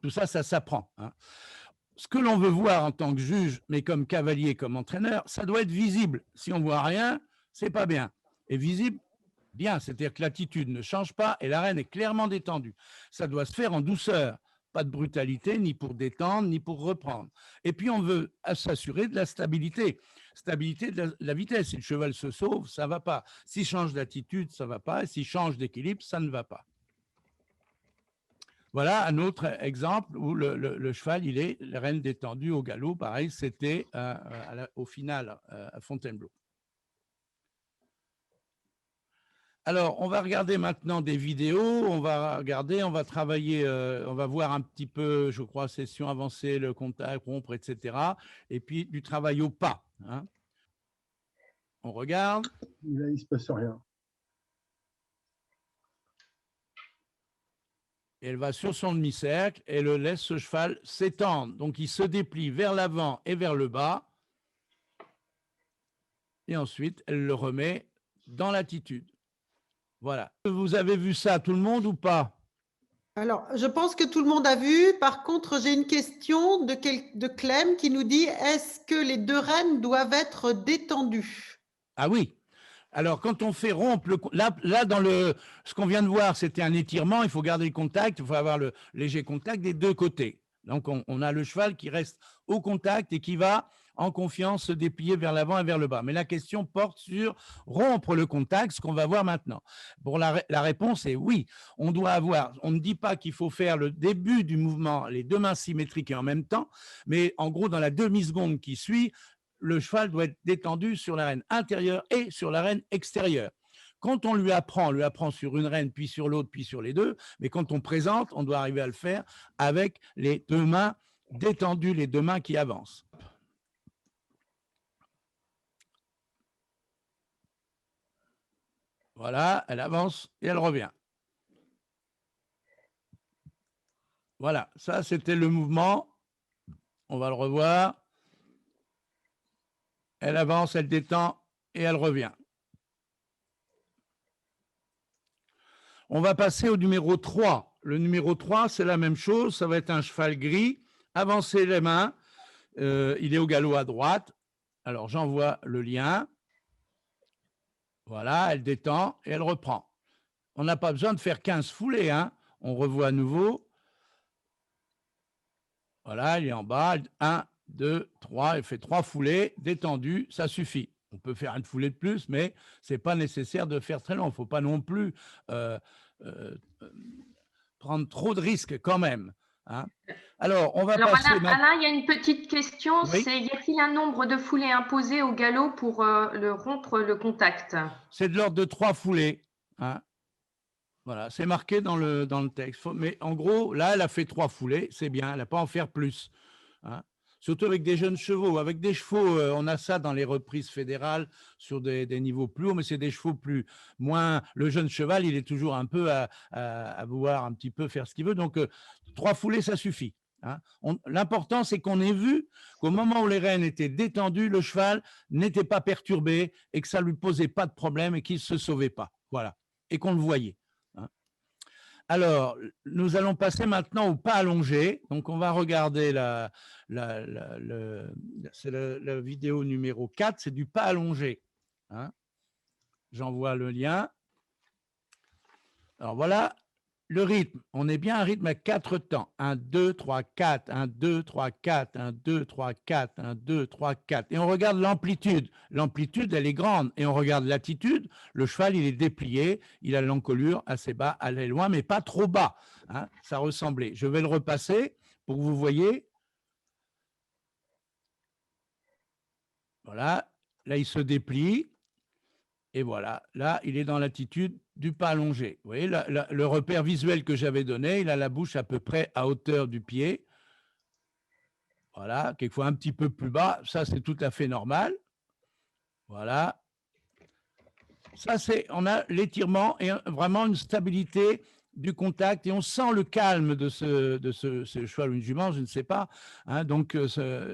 Tout ça, ça s'apprend. Hein. Ce que l'on veut voir en tant que juge, mais comme cavalier, comme entraîneur, ça doit être visible. Si on ne voit rien, c'est pas bien. Et visible, bien. C'est-à-dire que l'attitude ne change pas et l'arène est clairement détendue. Ça doit se faire en douceur. Pas de brutalité, ni pour détendre, ni pour reprendre. Et puis, on veut s'assurer de la stabilité. Stabilité de la vitesse. Si le cheval se sauve, ça ne va pas. S'il change d'attitude, ça ne va pas. Et s'il change d'équilibre, ça ne va pas. Voilà un autre exemple où le cheval, il est la rêne détendue au galop. Pareil, c'était au final à Fontainebleau. Alors, on va regarder maintenant des vidéos, on va travailler, on va voir un petit peu, je crois, session avancée, le contact, rompre, etc. Et puis, du travail au pas. Hein. On regarde. Là, il ne se passe rien. Elle va sur son demi-cercle et elle laisse ce cheval s'étendre. Donc, il se déplie vers l'avant et vers le bas. Et ensuite, elle le remet dans l'attitude. Voilà. Vous avez vu ça, tout le monde, ou pas? Alors, je pense que tout le monde a vu. Par contre, j'ai une question de Clem qui nous dit, est-ce que les deux rênes doivent être détendues? Ah oui. Alors, quand on fait rompre, là dans ce qu'on vient de voir, c'était un étirement, il faut garder le contact, il faut avoir le léger contact des deux côtés. Donc, on a le cheval qui reste au contact et qui va, en confiance, se déplier vers l'avant et vers le bas. Mais la question porte sur rompre le contact, ce qu'on va voir maintenant. Pour la réponse est oui. On doit avoir, on ne dit pas qu'il faut faire le début du mouvement, les deux mains symétriques et en même temps, mais en gros, dans la demi-seconde qui suit, le cheval doit être détendu sur la reine intérieure et sur la reine extérieure. Quand on lui apprend sur une reine, puis sur l'autre, puis sur les deux, mais quand on présente, on doit arriver à le faire avec les deux mains détendues, les deux mains qui avancent. Voilà, elle avance et elle revient. Voilà, ça c'était le mouvement. On va le revoir. Elle avance, elle détend et elle revient. On va passer au numéro 3. Le numéro 3, c'est la même chose. Ça va être un cheval gris. Avancez les mains. Il est au galop à droite. Alors, j'envoie le lien. Voilà, elle détend et elle reprend. On n'a pas besoin de faire 15 foulées. Hein. On revoit à nouveau. Voilà, il est en bas. 1, 2, 3. Elle fait 3 foulées. Détendu, ça suffit. On peut faire une foulée de plus, mais ce n'est pas nécessaire de faire très long. Il ne faut pas non plus prendre trop de risques quand même. Hein. Alors, on va passer… Alain, il y a une petite question. Oui. C'est, y a-t-il un nombre de foulées imposées au galop pour rompre le contact? C'est de l'ordre de 3 foulées. Hein. Voilà, c'est marqué dans le texte. Mais en gros, là, elle a fait 3 foulées. C'est bien, elle n'a pas à en faire plus. Hein. Surtout avec des jeunes chevaux. Avec des chevaux, on a ça dans les reprises fédérales sur des niveaux plus hauts, mais c'est des chevaux moins… Le jeune cheval, il est toujours un peu à vouloir un petit peu faire ce qu'il veut. Donc, 3 foulées, ça suffit. Hein. L'important, c'est qu'on ait vu qu'au moment où les rênes étaient détendues, le cheval n'était pas perturbé et que ça ne lui posait pas de problème et qu'il ne se sauvait pas. Voilà. Et qu'on le voyait. Hein. Alors, nous allons passer maintenant au pas allongé. Donc, on va regarder c'est la vidéo numéro 4, c'est du pas allongé. Hein. J'envoie le lien. Alors, voilà le rythme. On est bien à un rythme à 4 temps. 1, 2, 3, 4, 1, 2, 3, 4, 1, 2, 3, 4, 1, 2, 3, 4. Et on regarde l'amplitude. L'amplitude, elle est grande. Et on regarde l'attitude. Le cheval, il est déplié. Il a l'encolure assez bas, aller loin, mais pas trop bas. Hein, ça ressemblait. Je vais le repasser pour que vous voyez. Voilà. Là, il se déplie. Et voilà, là, il est dans l'attitude du pas allongé. Vous voyez, le repère visuel que j'avais donné, il a la bouche à peu près à hauteur du pied. Voilà, quelquefois un petit peu plus bas. Ça, c'est tout à fait normal. Voilà. Ça, on a l'étirement et vraiment une stabilité du contact et on sent le calme de ce cheval ou une jument, je ne sais pas. Hein, donc,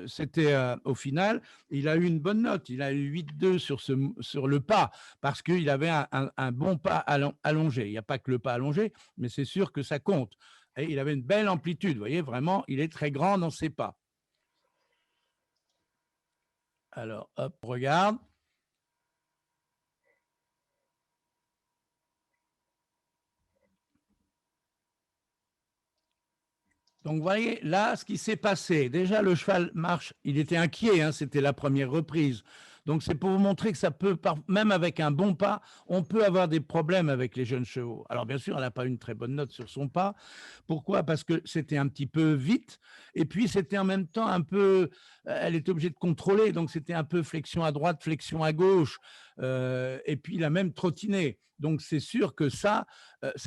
c'était au final, il a eu une bonne note. Il a eu 8,2 sur le pas parce qu'il avait un bon pas allongé. Il n'y a pas que le pas allongé, mais c'est sûr que ça compte. Et il avait une belle amplitude. Vous voyez, vraiment, il est très grand dans ses pas. Alors, hop, on regarde. Donc, vous voyez, là, ce qui s'est passé, déjà, le cheval marche, il était inquiet, hein, c'était la première reprise. Donc, c'est pour vous montrer que ça peut, même avec un bon pas, on peut avoir des problèmes avec les jeunes chevaux. Alors, bien sûr, elle n'a pas une très bonne note sur son pas. Pourquoi? Parce que c'était un petit peu vite, et puis c'était en même temps un peu, elle était obligée de contrôler, donc c'était un peu flexion à droite, flexion à gauche, et puis il a même trottiné. Donc, c'est sûr que ça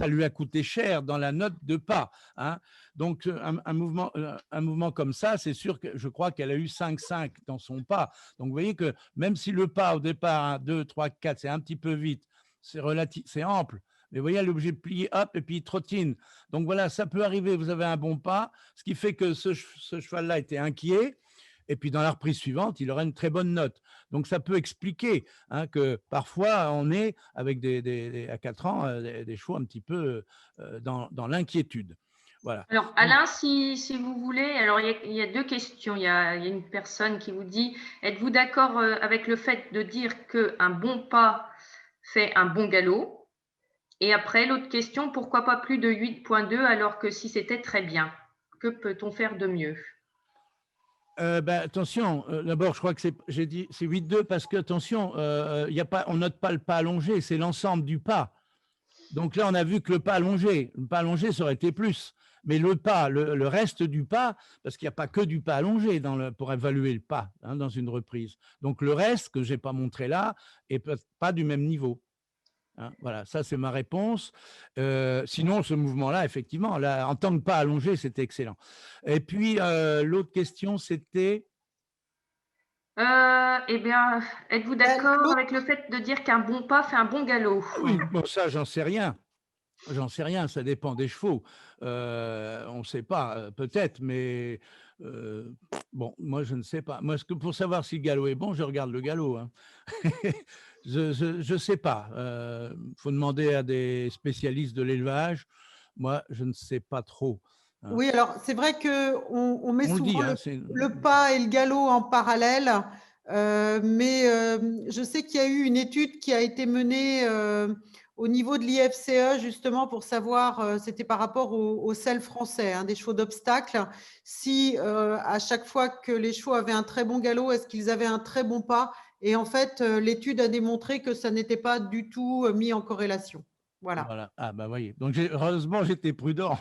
lui a coûté cher dans la note de pas. Hein. Donc, un mouvement comme ça, c'est sûr que je crois qu'elle a eu 5,5 dans son pas. Donc, vous voyez que même si le pas au départ, 1, 2, 3, 4, c'est un petit peu vite, c'est ample. Mais vous voyez, elle est obligée de plier, hop, et puis il trottine. Donc, voilà, ça peut arriver, vous avez un bon pas, ce qui fait que ce cheval-là était inquiet. Et puis, dans la reprise suivante, il aura une très bonne note. Donc, ça peut expliquer hein, que parfois, on est, avec à 4 ans, des chevaux un petit peu dans l'inquiétude. Voilà. Alors, Alain, si vous voulez, alors il y a deux questions. Il y a une personne qui vous dit, êtes-vous d'accord avec le fait de dire qu'un bon pas fait un bon galop? Et après, l'autre question, pourquoi pas plus de 8,2 alors que si c'était très bien? Que peut-on faire de mieux? Attention, d'abord, je crois que j'ai dit c'est 8,2 parce que, attention, on note pas le pas allongé, c'est l'ensemble du pas. Donc là, on a vu que le pas allongé, ça aurait été plus. Mais le pas, le reste du pas, parce qu'il n'y a pas que du pas allongé pour évaluer le pas hein, dans une reprise. Donc le reste, que je n'ai pas montré là, n'est pas du même niveau. Hein, voilà, ça c'est ma réponse. Sinon, ce mouvement-là, effectivement, là, en tant que pas allongé, c'était excellent. Et puis, l'autre question, c'était… Eh bien, êtes-vous d'accord avec le fait de dire qu'un bon pas fait un bon galop? Oui, bon, ça, j'en sais rien. J'en sais rien, ça dépend des chevaux. On ne sait pas, peut-être, mais bon, moi, je ne sais pas. Moi, pour savoir si le galop est bon, je regarde le galop. Hein. Je ne sais pas. Il faut demander à des spécialistes de l'élevage. Moi, je ne sais pas trop. Hein. Oui, alors c'est vrai qu'on met souvent hein, le pas et le galop en parallèle, mais je sais qu'il y a eu une étude qui a été menée au niveau de l'IFCE justement pour savoir, c'était par rapport au sel français, hein, des chevaux d'obstacle, si à chaque fois que les chevaux avaient un très bon galop, est-ce qu'ils avaient un très bon pas? Et en fait, l'étude a démontré que ça n'était pas du tout mis en corrélation. Voilà. Voilà. Ah, bah voyez. Donc, heureusement, j'étais prudent.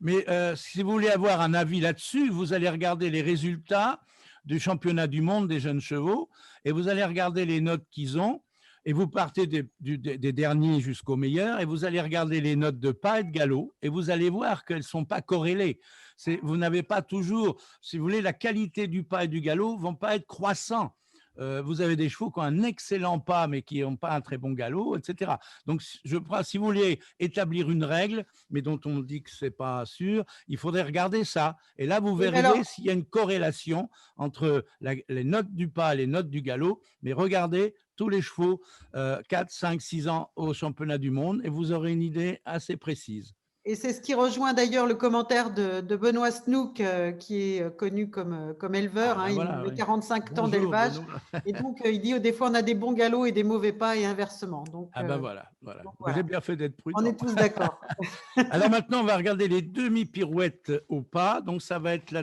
Mais si vous voulez avoir un avis là-dessus, vous allez regarder les résultats du championnat du monde des jeunes chevaux et vous allez regarder les notes qu'ils ont et vous partez des derniers jusqu'aux meilleurs et vous allez regarder les notes de pas et de galop et vous allez voir qu'elles ne sont pas corrélées. Vous n'avez pas toujours, si vous voulez, la qualité du pas et du galop ne vont pas être croissants. vous avez des chevaux qui ont un excellent pas, mais qui n'ont pas un très bon galop, etc. Donc, je crois, si vous voulez établir une règle, mais dont on dit que ce n'est pas sûr, il faudrait regarder ça. Et là, vous Oui, mais verriez alors, s'il y a une corrélation entre les notes du pas et les notes du galop. Mais regardez tous les chevaux 4, 5, 6 ans au championnat du monde et vous aurez une idée assez précise. et c'est ce qui rejoint d'ailleurs le commentaire de Benoît Snook, qui est connu comme éleveur, Ah ben il voilà, a oui. 45 ans Bonjour, d'élevage. Benoît. Et donc, il dit, des fois, on a des bons galops et des mauvais pas et inversement. Ah ben voilà, voilà. Donc J'ai voilà, bien fait d'être on prudent. est tous d'accord. Alors maintenant, on va regarder les demi-pirouettes au pas. Donc ça va être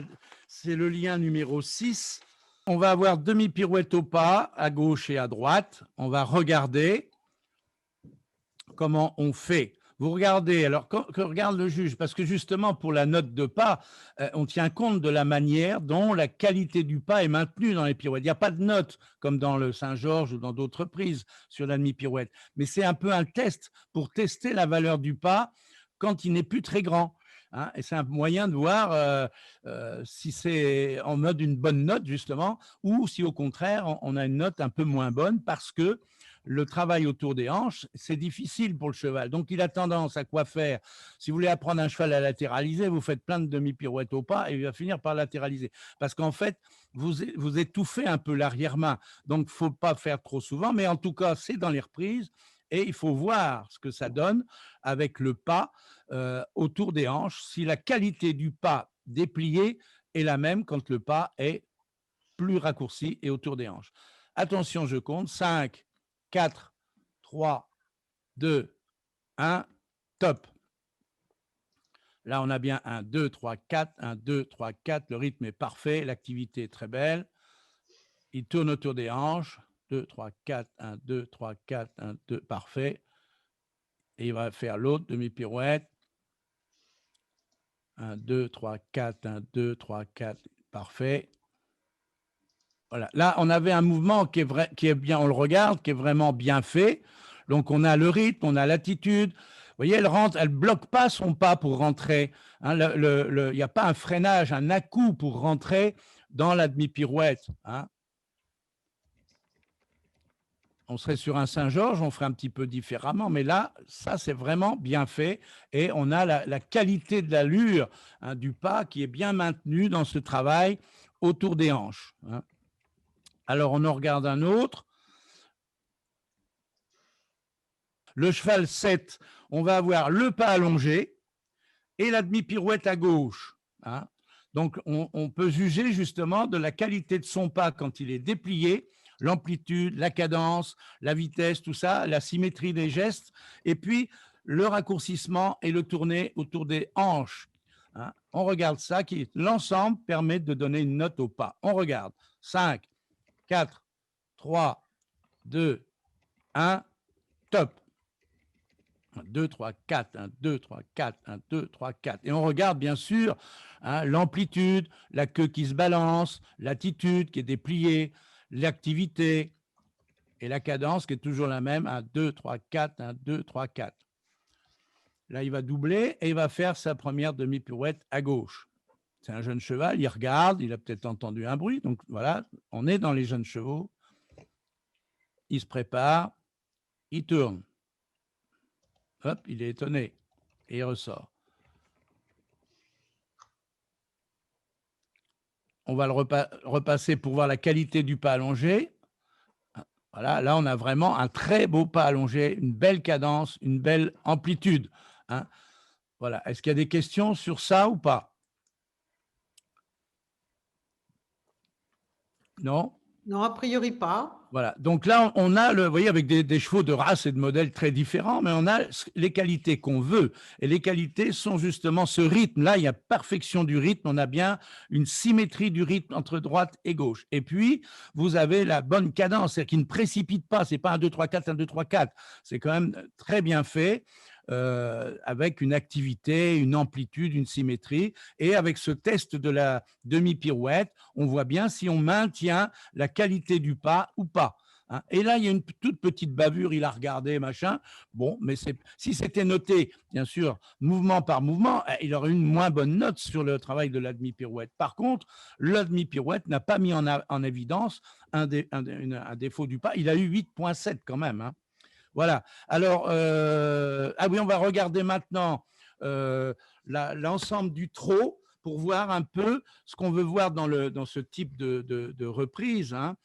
c'est le lien numéro 6. On va avoir demi-pirouette au pas à gauche et à droite. On va regarder comment on fait. Vous regardez, alors que regarde le juge, parce que justement pour la note de pas, on tient compte de la manière dont la qualité du pas est maintenue dans les pirouettes. Il n'y a pas de note comme dans le Saint-Georges ou dans d'autres prises sur la demi-pirouette, mais c'est un peu un test pour tester la valeur du pas quand il n'est plus très grand. Hein, et c'est un moyen de voir si c'est en mode une bonne note justement, ou si au contraire on a une note un peu moins bonne parce que le travail autour des hanches, c'est difficile pour le cheval. Donc, il a tendance à quoi faire? Si vous voulez apprendre un cheval à latéraliser, vous faites plein de demi-pirouettes au pas et il va finir par latéraliser. Parce qu'en fait, vous étouffez un peu l'arrière-main. Donc, il ne faut pas faire trop souvent, mais en tout cas, c'est dans les reprises et il faut voir ce que ça donne avec le pas autour des hanches, si la qualité du pas déplié est la même quand le pas est plus raccourci et autour des hanches. Attention, je compte. 5, 4, 3, 2, 1, top. Là, on a bien 1, 2, 3, 4, 1, 2, 3, 4. Le rythme est parfait, l'activité est très belle. Il tourne autour des hanches. 2, 3, 4, 1, 2, 3, 4, 1, 2, parfait. Et il va faire l'autre demi-pirouette. 1, 2, 3, 4, 1, 2, 3, 4, parfait. Voilà. Là, on avait un mouvement qui est bien, on le regarde, qui est vraiment bien fait. Donc, on a le rythme, on a l'attitude. Vous voyez, elle rentre, elle ne bloque pas son pas pour rentrer. Hein, il n'y a pas un freinage, un à-coup pour rentrer dans la demi-pirouette. Hein. On serait sur un Saint-Georges, on ferait un petit peu différemment, mais là, ça, c'est vraiment bien fait. Et on a la qualité de l'allure du pas qui est bien maintenue dans ce travail autour des hanches. Hein. Alors, on en regarde un autre. Le cheval 7, on va avoir le pas allongé et la demi-pirouette à gauche. Hein. Donc, on peut juger justement de la qualité de son pas quand il est déplié, l'amplitude, la cadence, la vitesse, tout ça, la symétrie des gestes, et puis le raccourcissement et le tourné autour des hanches. Hein. On regarde ça, l'ensemble permet de donner une note au pas. On regarde. 5, 4, 3, 2, 1, top. 1, 2, 3, 4, 1, 2, 3, 4, 1, 2, 3, 4. Et on regarde bien sûr l'amplitude, la queue qui se balance, l'attitude qui est dépliée, l'activité et la cadence qui est toujours la même. 1, 2, 3, 4, 1, 2, 3, 4. Là, il va doubler et il va faire sa première demi-pirouette à gauche. C'est un jeune cheval, il regarde, il a peut-être entendu un bruit. Donc voilà, on est dans les jeunes chevaux. Il se prépare, il tourne. Hop, il est étonné et il ressort. On va le repasser pour voir la qualité du pas allongé. Voilà, là, on a vraiment un très beau pas allongé, une belle cadence, une belle amplitude. Hein. Voilà. Est-ce qu'il y a des questions sur ça ou pas? Non? Non, a priori pas. Voilà. Donc là, on a, vous voyez, avec des chevaux de race et de modèles très différents, mais on a les qualités qu'on veut. Et les qualités sont justement ce rythme. Là, il y a perfection du rythme. On a bien une symétrie du rythme entre droite et gauche. Et puis, vous avez la bonne cadence, c'est-à-dire qu'il ne précipite pas. Ce n'est pas un 2, 3, 4, un 2, 3, 4. C'est quand même très bien fait. Avec une activité, une amplitude, une symétrie. Et avec ce test de la demi-pirouette, on voit bien si on maintient la qualité du pas ou pas. hein. Et là, il y a une toute petite bavure, il a regardé, machin. Bon, mais si c'était noté, bien sûr, mouvement par mouvement, il aurait une moins bonne note sur le travail de la demi-pirouette. Par contre, la demi-pirouette n'a pas mis en évidence un défaut du pas. Il a eu 8,7 quand même, hein. Voilà. Alors, ah oui, on va regarder maintenant l'ensemble du trot pour voir un peu ce qu'on veut voir dans ce type de reprise, hein.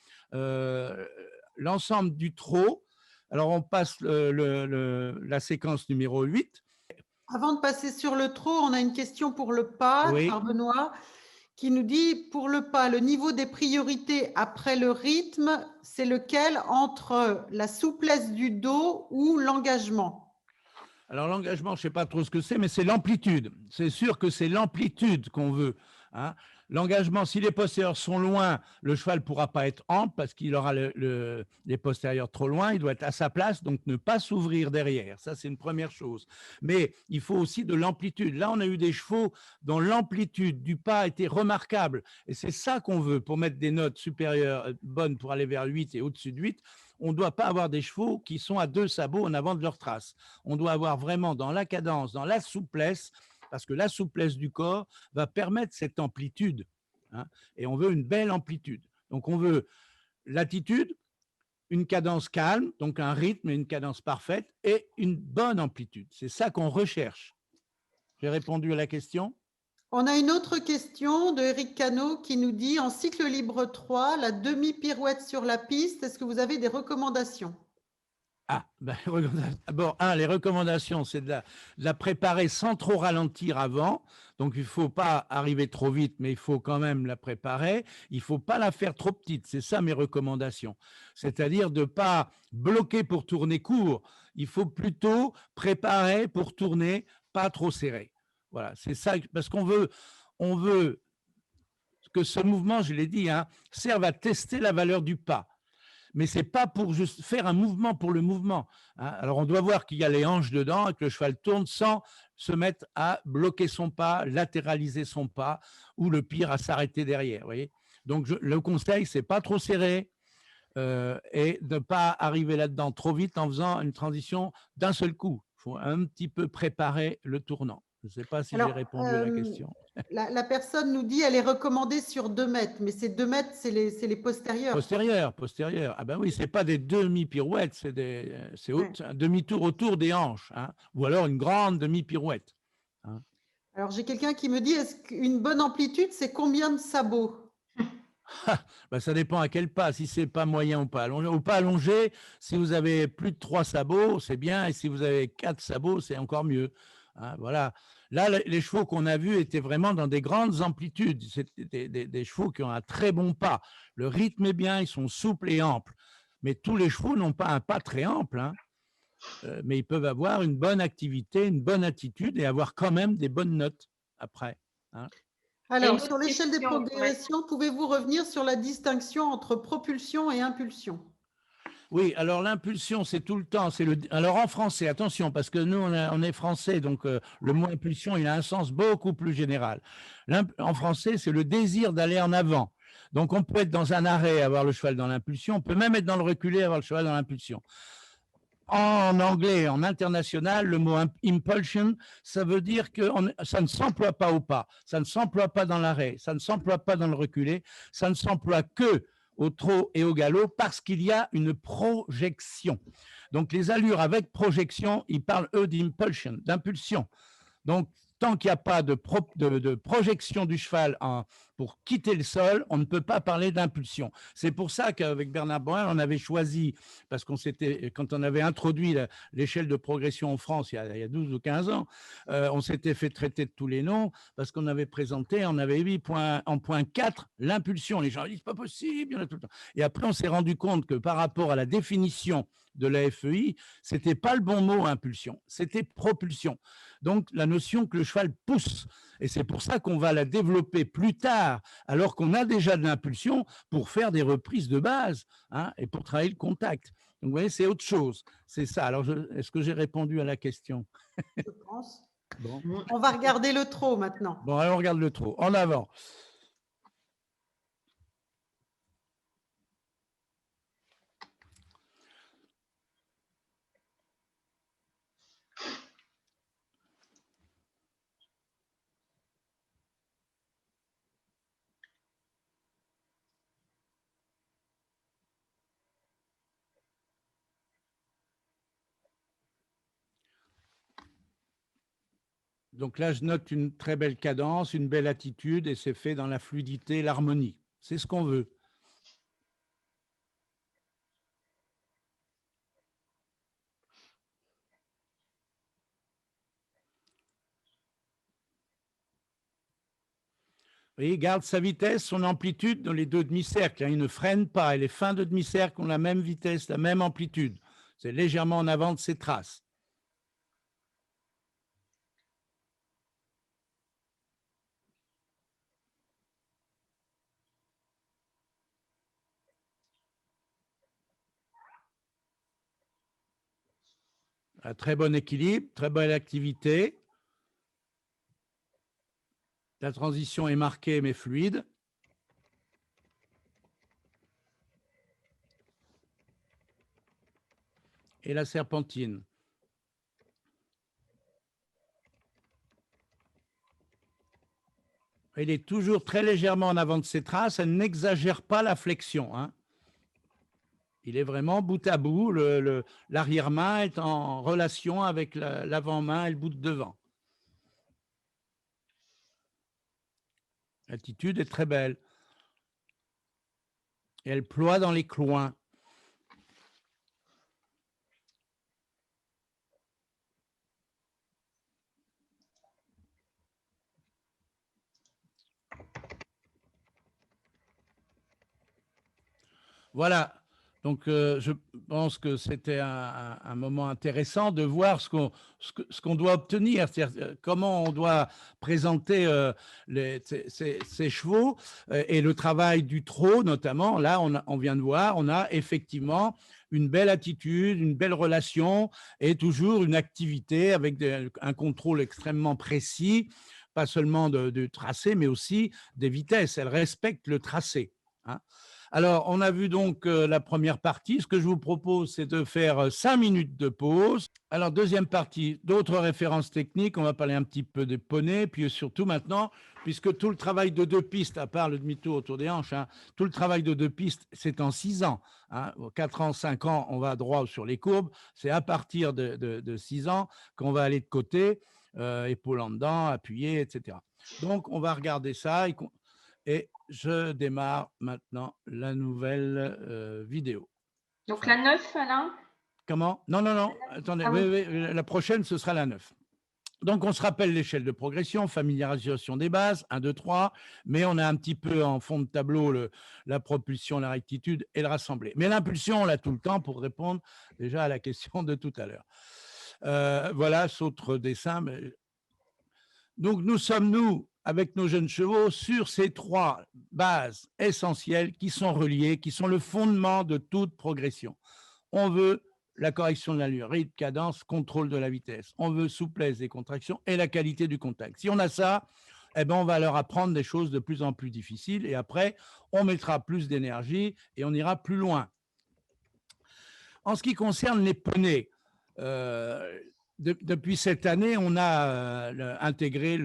L'ensemble du trot. Alors, on passe la séquence numéro 8. Avant de passer sur le trot, on a une question pour le pas, Oui. par Benoît, qui nous dit, pour le pas, le niveau des priorités après le rythme, c'est lequel entre la souplesse du dos ou l'engagement? Alors, l'engagement, je ne sais pas trop ce que c'est, mais c'est l'amplitude. C'est sûr que c'est l'amplitude qu'on veut, hein. L'engagement, si les postérieurs sont loin, le cheval ne pourra pas être ample parce qu'il aura les postérieurs trop loin. Il doit être à sa place, donc ne pas s'ouvrir derrière. Ça, c'est une première chose. Mais il faut aussi de l'amplitude. Là, on a eu des chevaux dont l'amplitude du pas a été remarquable. Et c'est ça qu'on veut pour mettre des notes supérieures bonnes pour aller vers 8 et au-dessus de 8. On ne doit pas avoir des chevaux qui sont à 2 sabots en avant de leur trace. On doit avoir vraiment dans la cadence, dans la souplesse, parce que la souplesse du corps va permettre cette amplitude, hein, et on veut une belle amplitude. Donc, on veut l'attitude, une cadence calme, donc un rythme et une cadence parfaite, et une bonne amplitude. C'est ça qu'on recherche. J'ai répondu à la question? On a une autre question de Eric Cano qui nous dit, en cycle libre 3, la demi-pirouette sur la piste, est-ce que vous avez des recommandations? Ah, ben, d'abord, les recommandations, c'est de la préparer sans trop ralentir avant. Donc, il ne faut pas arriver trop vite, mais il faut quand même la préparer. Il ne faut pas la faire trop petite. C'est ça mes recommandations. C'est-à-dire de ne pas bloquer pour tourner court. Il faut plutôt préparer pour tourner pas trop serré. Voilà, c'est ça, parce qu'on veut que ce mouvement, je l'ai dit, hein, serve à tester la valeur du pas. Mais ce n'est pas pour juste faire un mouvement pour le mouvement, hein. Alors, on doit voir qu'il y a les hanches dedans et que le cheval tourne sans se mettre à bloquer son pas, latéraliser son pas, ou le pire, à s'arrêter derrière. Voyez. Donc, le conseil, c'est pas trop serré et de ne pas arriver là-dedans trop vite en faisant une transition d'un seul coup. Il faut un petit peu préparer le tournant. Je ne sais pas si j'ai répondu à la question. La personne nous dit, elle est recommandée sur 2 mètres, mais ces 2 mètres, c'est les postérieurs. Postérieur. Ah ben oui, c'est pas des demi-pirouettes, c'est un demi-tour autour des hanches, hein, ou alors une grande demi-pirouette, hein. Alors, j'ai quelqu'un qui me dit, est-ce qu'une bonne amplitude, c'est combien de sabots? Ben, ça dépend à quel pas, si c'est pas moyen ou pas allongé. Ou pas allongé, si vous avez plus de 3 sabots, c'est bien, et si vous avez 4 sabots, c'est encore mieux, hein, voilà. Là, les chevaux qu'on a vus étaient vraiment dans des grandes amplitudes. C'est des chevaux qui ont un très bon pas. Le rythme est bien, ils sont souples et amples. Mais tous les chevaux n'ont pas un pas très ample, hein. Mais ils peuvent avoir une bonne activité, une bonne attitude et avoir quand même des bonnes notes après, hein. Alors, sur l'échelle des progressions, pouvez-vous revenir sur la distinction entre propulsion et impulsion? Oui, alors l'impulsion, c'est tout le temps. Alors en français, attention, parce que nous, on est français, donc le mot impulsion, il a un sens beaucoup plus général. En français, c'est le désir d'aller en avant. Donc on peut être dans un arrêt, avoir le cheval dans l'impulsion. On peut même être dans le reculé, avoir le cheval dans l'impulsion. En anglais, en international, le mot impulsion, ça veut dire que ça ne s'emploie pas au pas, ça ne s'emploie pas dans l'arrêt, ça ne s'emploie pas dans le reculé, ça ne s'emploie que au trot et au galop parce qu'il y a une projection. Donc, les allures avec projection, ils parlent, eux, d'impulsion. Donc, tant qu'il n'y a pas de projection du cheval pour quitter le sol, on ne peut pas parler d'impulsion. C'est pour ça qu'avec Bernard Boin, on avait choisi, parce quand on avait introduit l'échelle de progression en France il y a 12 ou 15 ans, on s'était fait traiter de tous les noms, parce qu'on avait présenté, on avait mis en point 4 l'impulsion. Les gens disent, c'est pas possible, il y en a tout le temps. Et après, on s'est rendu compte que par rapport à la définition de la FEI, c'était pas le bon mot impulsion, c'était propulsion. Donc, la notion que le cheval pousse. Et c'est pour ça qu'on va la développer plus tard, alors qu'on a déjà de l'impulsion pour faire des reprises de base, hein, et pour travailler le contact. Donc, vous voyez, c'est autre chose. C'est ça. Alors, est-ce que j'ai répondu à la question? Je pense. Bon. On va regarder le trot maintenant. Bon, alors on regarde le trot. En avant. Donc là, je note une très belle cadence, une belle attitude, et c'est fait dans la fluidité, l'harmonie. C'est ce qu'on veut. Vous voyez, il garde sa vitesse, son amplitude dans les deux demi-cercles. Il ne freine pas. Et les fins de demi-cercle ont la même vitesse, la même amplitude. C'est légèrement en avant de ses traces. Un très bon équilibre, très bonne activité. La transition est marquée mais fluide. Et la serpentine. Il est toujours très légèrement en avant de ses traces. Elle n'exagère pas la flexion, hein. Il est vraiment bout à bout. L'arrière-main est en relation avec l'avant-main et le bout de devant. L'attitude est très belle. Et elle ploie dans les cloins. Voilà. Donc, je pense que c'était un moment intéressant de voir ce qu'on doit obtenir, c'est-à-dire comment on doit présenter ces chevaux et le travail du trot notamment. Là, on vient de voir, on a effectivement une belle attitude, une belle relation et toujours une activité avec un contrôle extrêmement précis, pas seulement de tracé, mais aussi des vitesses. Elle respecte le tracé, hein. Alors, on a vu donc la première partie. Ce que je vous propose, c'est de faire 5 minutes de pause. Alors, deuxième partie, d'autres références techniques. On va parler un petit peu des poneys, puis surtout maintenant, puisque tout le travail de deux pistes, à part le demi-tour autour des hanches, hein, tout le travail de deux pistes, c'est en 6 ans. Hein. 4 ans, 5 ans, on va droit sur les courbes. C'est à partir de 6 ans qu'on va aller de côté, épaule en dedans, appuyé, etc. Donc, on va regarder ça. Et je démarre maintenant la nouvelle vidéo. Donc la 9, Alain? Comment? Non, non, non. Attendez, Ah oui. oui, la prochaine, ce sera la 9. Donc, on se rappelle l'échelle de progression, familiarisation des bases, 1, 2, 3, mais on a un petit peu en fond de tableau la propulsion, la rectitude et le rassemblé. Mais l'impulsion, on l'a tout le temps pour répondre déjà à la question de tout à l'heure. Voilà, autre dessin. Donc, nous sommes, nous, avec nos jeunes chevaux, sur ces 3 bases essentielles qui sont reliées, qui sont le fondement de toute progression. On veut la correction de l'allure, rythme, cadence, contrôle de la vitesse. On veut souplesse des contractions et la qualité du contact. Si on a ça, eh ben on va leur apprendre des choses de plus en plus difficiles et après, on mettra plus d'énergie et on ira plus loin. En ce qui concerne les poneys, depuis cette année, on a intégré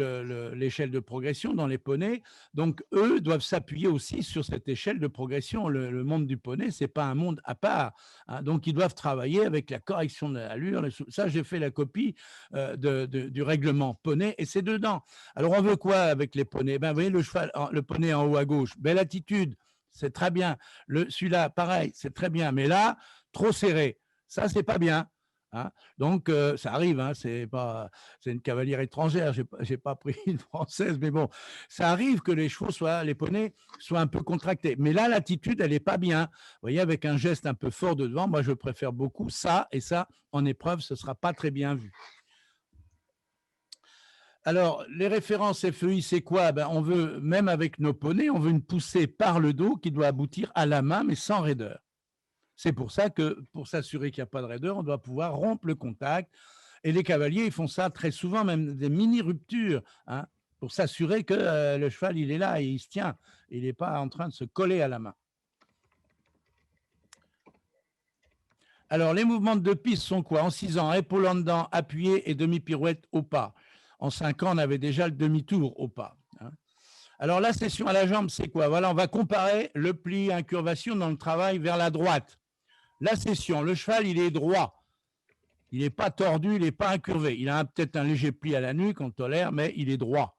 l'échelle de progression dans les poneys. Donc, eux doivent s'appuyer aussi sur cette échelle de progression. Le monde du poney, ce n'est pas un monde à part, hein. Donc, ils doivent travailler avec la correction de l'allure. Ça, j'ai fait la copie du règlement poney et c'est dedans. Alors, on veut quoi avec les poneys? Ben, vous voyez le poney en haut à gauche, belle attitude, c'est très bien. Celui-là, pareil, c'est très bien. Mais là, trop serré, ça, c'est pas bien. Hein. Donc, ça arrive, hein, c'est une cavalière étrangère, j'ai pas pris une française, mais bon, ça arrive que les chevaux les poneys soient un peu contractés. Mais là, l'attitude, elle n'est pas bien. Vous voyez, avec un geste un peu fort de devant, moi, je préfère beaucoup ça, et ça, en épreuve, ce ne sera pas très bien vu. Alors, les références FEI, c'est quoi? Ben, on veut, même avec nos poneys, on veut une poussée par le dos qui doit aboutir à la main, mais sans raideur. C'est pour ça que, pour s'assurer qu'il n'y a pas de raideur, on doit pouvoir rompre le contact. Et les cavaliers, ils font ça très souvent, même des mini-ruptures, hein, pour s'assurer que le cheval, il est là et il se tient. Il n'est pas en train de se coller à la main. Alors, les mouvements de piste sont quoi? En 6 ans, épaule en dedans, appuyé et demi-pirouette au pas. En 5 ans, on avait déjà le demi-tour au pas. Hein. Alors, la session à la jambe, c'est quoi? Voilà, on va comparer le pli, incurvation dans le travail vers la droite. La session, le cheval, il est droit. Il n'est pas tordu, il n'est pas incurvé. Il a peut-être un léger pli à la nuque, on tolère, mais il est droit.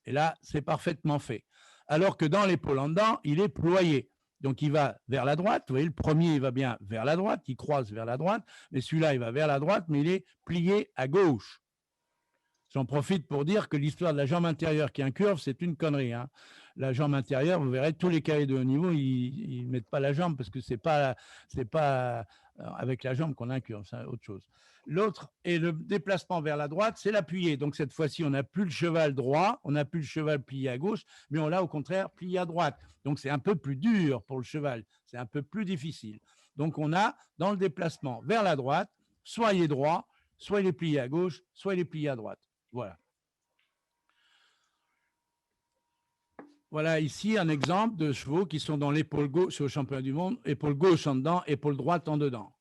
Et là, c'est parfaitement fait. Alors que dans l'épaule en dedans, il est ployé. Donc, il va vers la droite. Vous voyez, le premier, il va bien vers la droite, il croise vers la droite. Mais celui-là, il va vers la droite, mais il est plié à gauche. J'en profite pour dire que l'histoire de la jambe intérieure qui incurve, c'est une connerie. Hein. La jambe intérieure, vous verrez, tous les cavaliers de haut niveau, ils ne mettent pas la jambe parce que ce n'est pas avec la jambe qu'on incurve, c'est autre chose. L'autre est le déplacement vers la droite, c'est l'appuyer. Donc cette fois-ci, on n'a plus le cheval droit, on n'a plus le cheval plié à gauche, mais on l'a au contraire plié à droite. Donc c'est un peu plus dur pour le cheval, c'est un peu plus difficile. Donc on a dans le déplacement vers la droite, soit il est droit, soit il est plié à gauche, soit il est plié à droite. Voilà. Voilà ici un exemple de chevaux qui sont dans l'épaule gauche au championnat du monde, épaule gauche en dedans, épaule droite en dedans.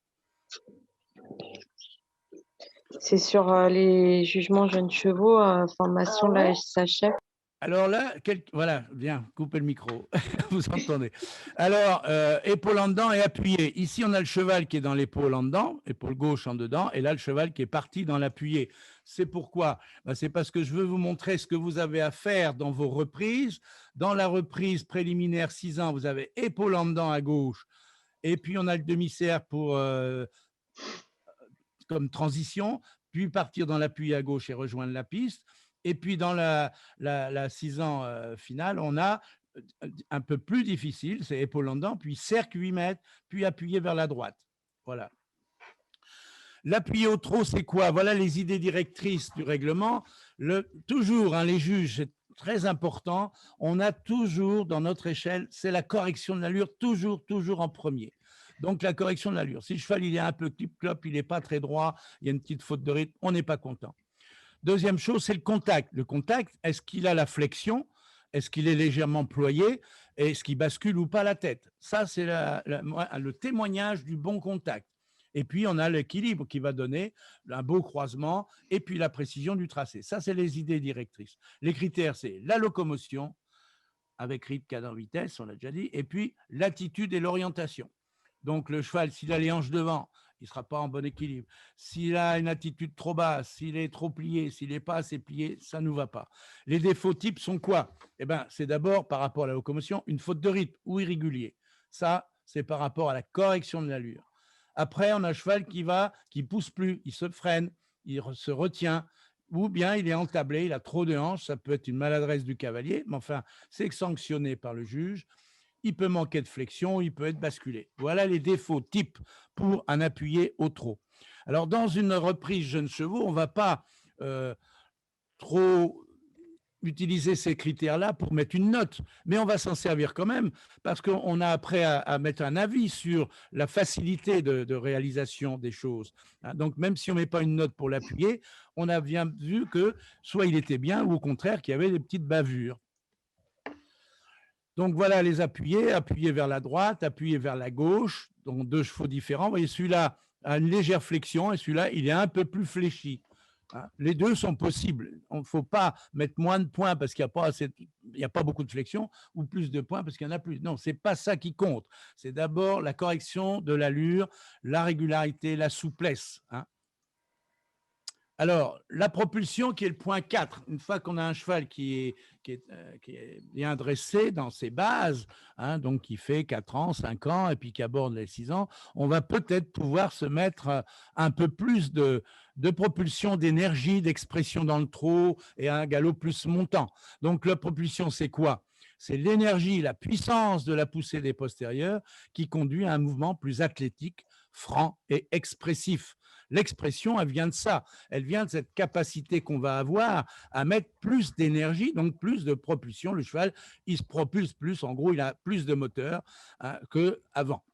C'est sur les jugements jeunes chevaux, formation la SHF. Alors là, voilà, bien, coupez le micro, vous entendez. Alors, épaule en dedans et appuyé. Ici, on a le cheval qui est dans l'épaule en dedans, épaule gauche en dedans, et là, le cheval qui est parti dans l'appuyé. C'est pourquoi? C'est parce que je veux vous montrer ce que vous avez à faire dans vos reprises. Dans la reprise préliminaire 6 ans, vous avez épaule en dedans à gauche, et puis on a le demi-cercle pour comme transition, puis partir dans l'appui à gauche et rejoindre la piste. Et puis dans la 6 ans finale, on a un peu plus difficile, c'est épaule en dedans, puis cercle 8 mètres, puis appuyer vers la droite. Voilà. L'appuyer au trot, c'est quoi? Voilà les idées directrices du règlement. Toujours, hein, les juges, c'est très important, on a toujours dans notre échelle, c'est la correction de l'allure, toujours en premier. Donc, la correction de l'allure. Si le cheval il est un peu clip-clop, il n'est pas très droit, il y a une petite faute de rythme, on n'est pas content. Deuxième chose, c'est le contact. Le contact, est-ce qu'il a la flexion? Est-ce qu'il est légèrement ployé? Est-ce qu'il bascule ou pas la tête? Ça, c'est le témoignage du bon contact. Et puis, on a l'équilibre qui va donner un beau croisement et puis la précision du tracé. Ça, c'est les idées directrices. Les critères, c'est la locomotion, avec rythme, cadence, vitesse, on l'a déjà dit, et puis l'attitude et l'orientation. Donc, le cheval, s'il a les hanches devant, il ne sera pas en bon équilibre. S'il a une attitude trop basse, s'il est trop plié, s'il n'est pas assez plié, ça ne nous va pas. Les défauts types sont quoi? Eh bien, c'est d'abord, par rapport à la locomotion, une faute de rythme ou irrégulier. Ça, c'est par rapport à la correction de l'allure. Après, on a un cheval qui pousse plus, il se freine, il se retient, ou bien il est entablé, il a trop de hanches, ça peut être une maladresse du cavalier, mais enfin, c'est sanctionné par le juge. Il peut manquer de flexion, il peut être basculé. Voilà les défauts types pour un appuyé au trot. Alors, dans une reprise jeunes chevaux, on ne va pas trop utiliser ces critères-là pour mettre une note, mais on va s'en servir quand même parce qu'on a après à mettre un avis sur la facilité de réalisation des choses. Donc, même si on ne met pas une note pour l'appuyer, on a bien vu que soit il était bien ou au contraire qu'il y avait des petites bavures. Donc, voilà les appuyer vers la droite, appuyer vers la gauche, donc 2 chevaux différents. Vous voyez, celui-là a une légère flexion et celui-là, il est un peu plus fléchi. Les deux sont possibles. Il ne faut pas mettre moins de points parce qu'il n'y a pas beaucoup de flexion ou plus de points parce qu'il y en a plus. Non, ce n'est pas ça qui compte. C'est d'abord la correction de l'allure, la régularité, la souplesse. Alors, la propulsion qui est le point 4, une fois qu'on a un cheval qui est bien dressé dans ses bases, donc qui fait 4 ans, 5 ans et puis qui aborde les 6 ans, on va peut-être pouvoir se mettre un peu plus de propulsion, d'énergie, d'expression dans le trot et un galop plus montant. Donc, la propulsion, c'est quoi? C'est l'énergie, la puissance de la poussée des postérieurs qui conduit à un mouvement plus athlétique, franc et expressif. L'expression, elle vient de ça. Elle vient de cette capacité qu'on va avoir à mettre plus d'énergie, donc plus de propulsion. Le cheval, il se propulse plus. En gros, il a plus de moteur qu'avant.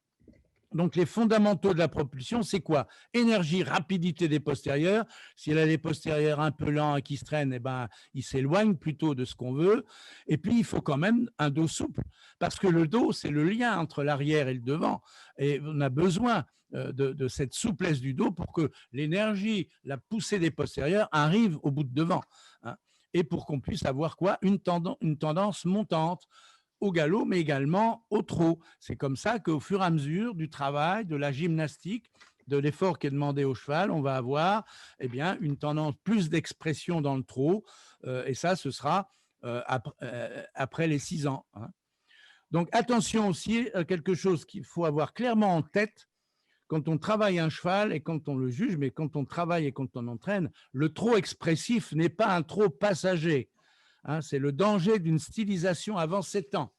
Donc, les fondamentaux de la propulsion, c'est quoi? Énergie, rapidité des postérieurs. S'il a les postérieurs un peu lents et qui se traînent, eh ben, il s'éloigne plutôt de ce qu'on veut. Et puis, il faut quand même un dos souple, parce que le dos, c'est le lien entre l'arrière et le devant. Et on a besoin de cette souplesse du dos pour que l'énergie, la poussée des postérieurs arrive au bout de devant. Et pour qu'on puisse avoir quoi? Une tendance montante au galop, mais également au trot. C'est comme ça qu'au fur et à mesure du travail, de la gymnastique, de l'effort qui est demandé au cheval, on va avoir eh bien, une tendance plus d'expression dans le trot, et ça, ce sera après les 6 ans. Hein. Donc, attention aussi à quelque chose qu'il faut avoir clairement en tête quand on travaille un cheval et quand on le juge, mais quand on travaille et quand on entraîne, le trot expressif n'est pas un trot passager. Hein, c'est le danger d'une stylisation avant 7 ans.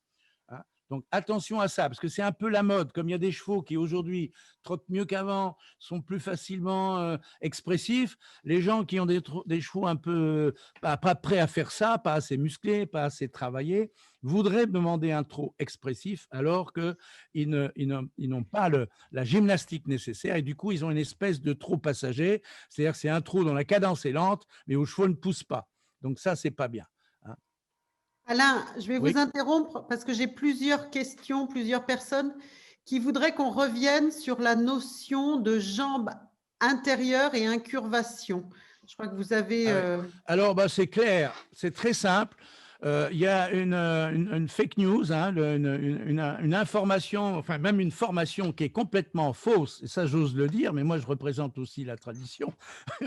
Hein. Donc attention à ça, parce que c'est un peu la mode. Comme il y a des chevaux qui aujourd'hui trottent mieux qu'avant, sont plus facilement expressifs, les gens qui ont des chevaux un peu pas prêts à faire ça, pas assez musclés, pas assez travaillés, voudraient demander un trot expressif alors qu'ils n'ont pas la gymnastique nécessaire et du coup, ils ont une espèce de trot passager, c'est-à-dire que c'est un trot dont la cadence est lente, mais où le cheval ne pousse pas. Donc ça, c'est pas bien. Hein. Alain, je vais Oui. vous interrompre parce que j'ai plusieurs questions, plusieurs personnes qui voudraient qu'on revienne sur la notion de jambe intérieure et incurvation. Je crois que vous avez… Alors, c'est clair, c'est très simple. Il y a une fake news, hein, une information, enfin même une formation qui est complètement fausse, et ça j'ose le dire, mais moi je représente aussi la tradition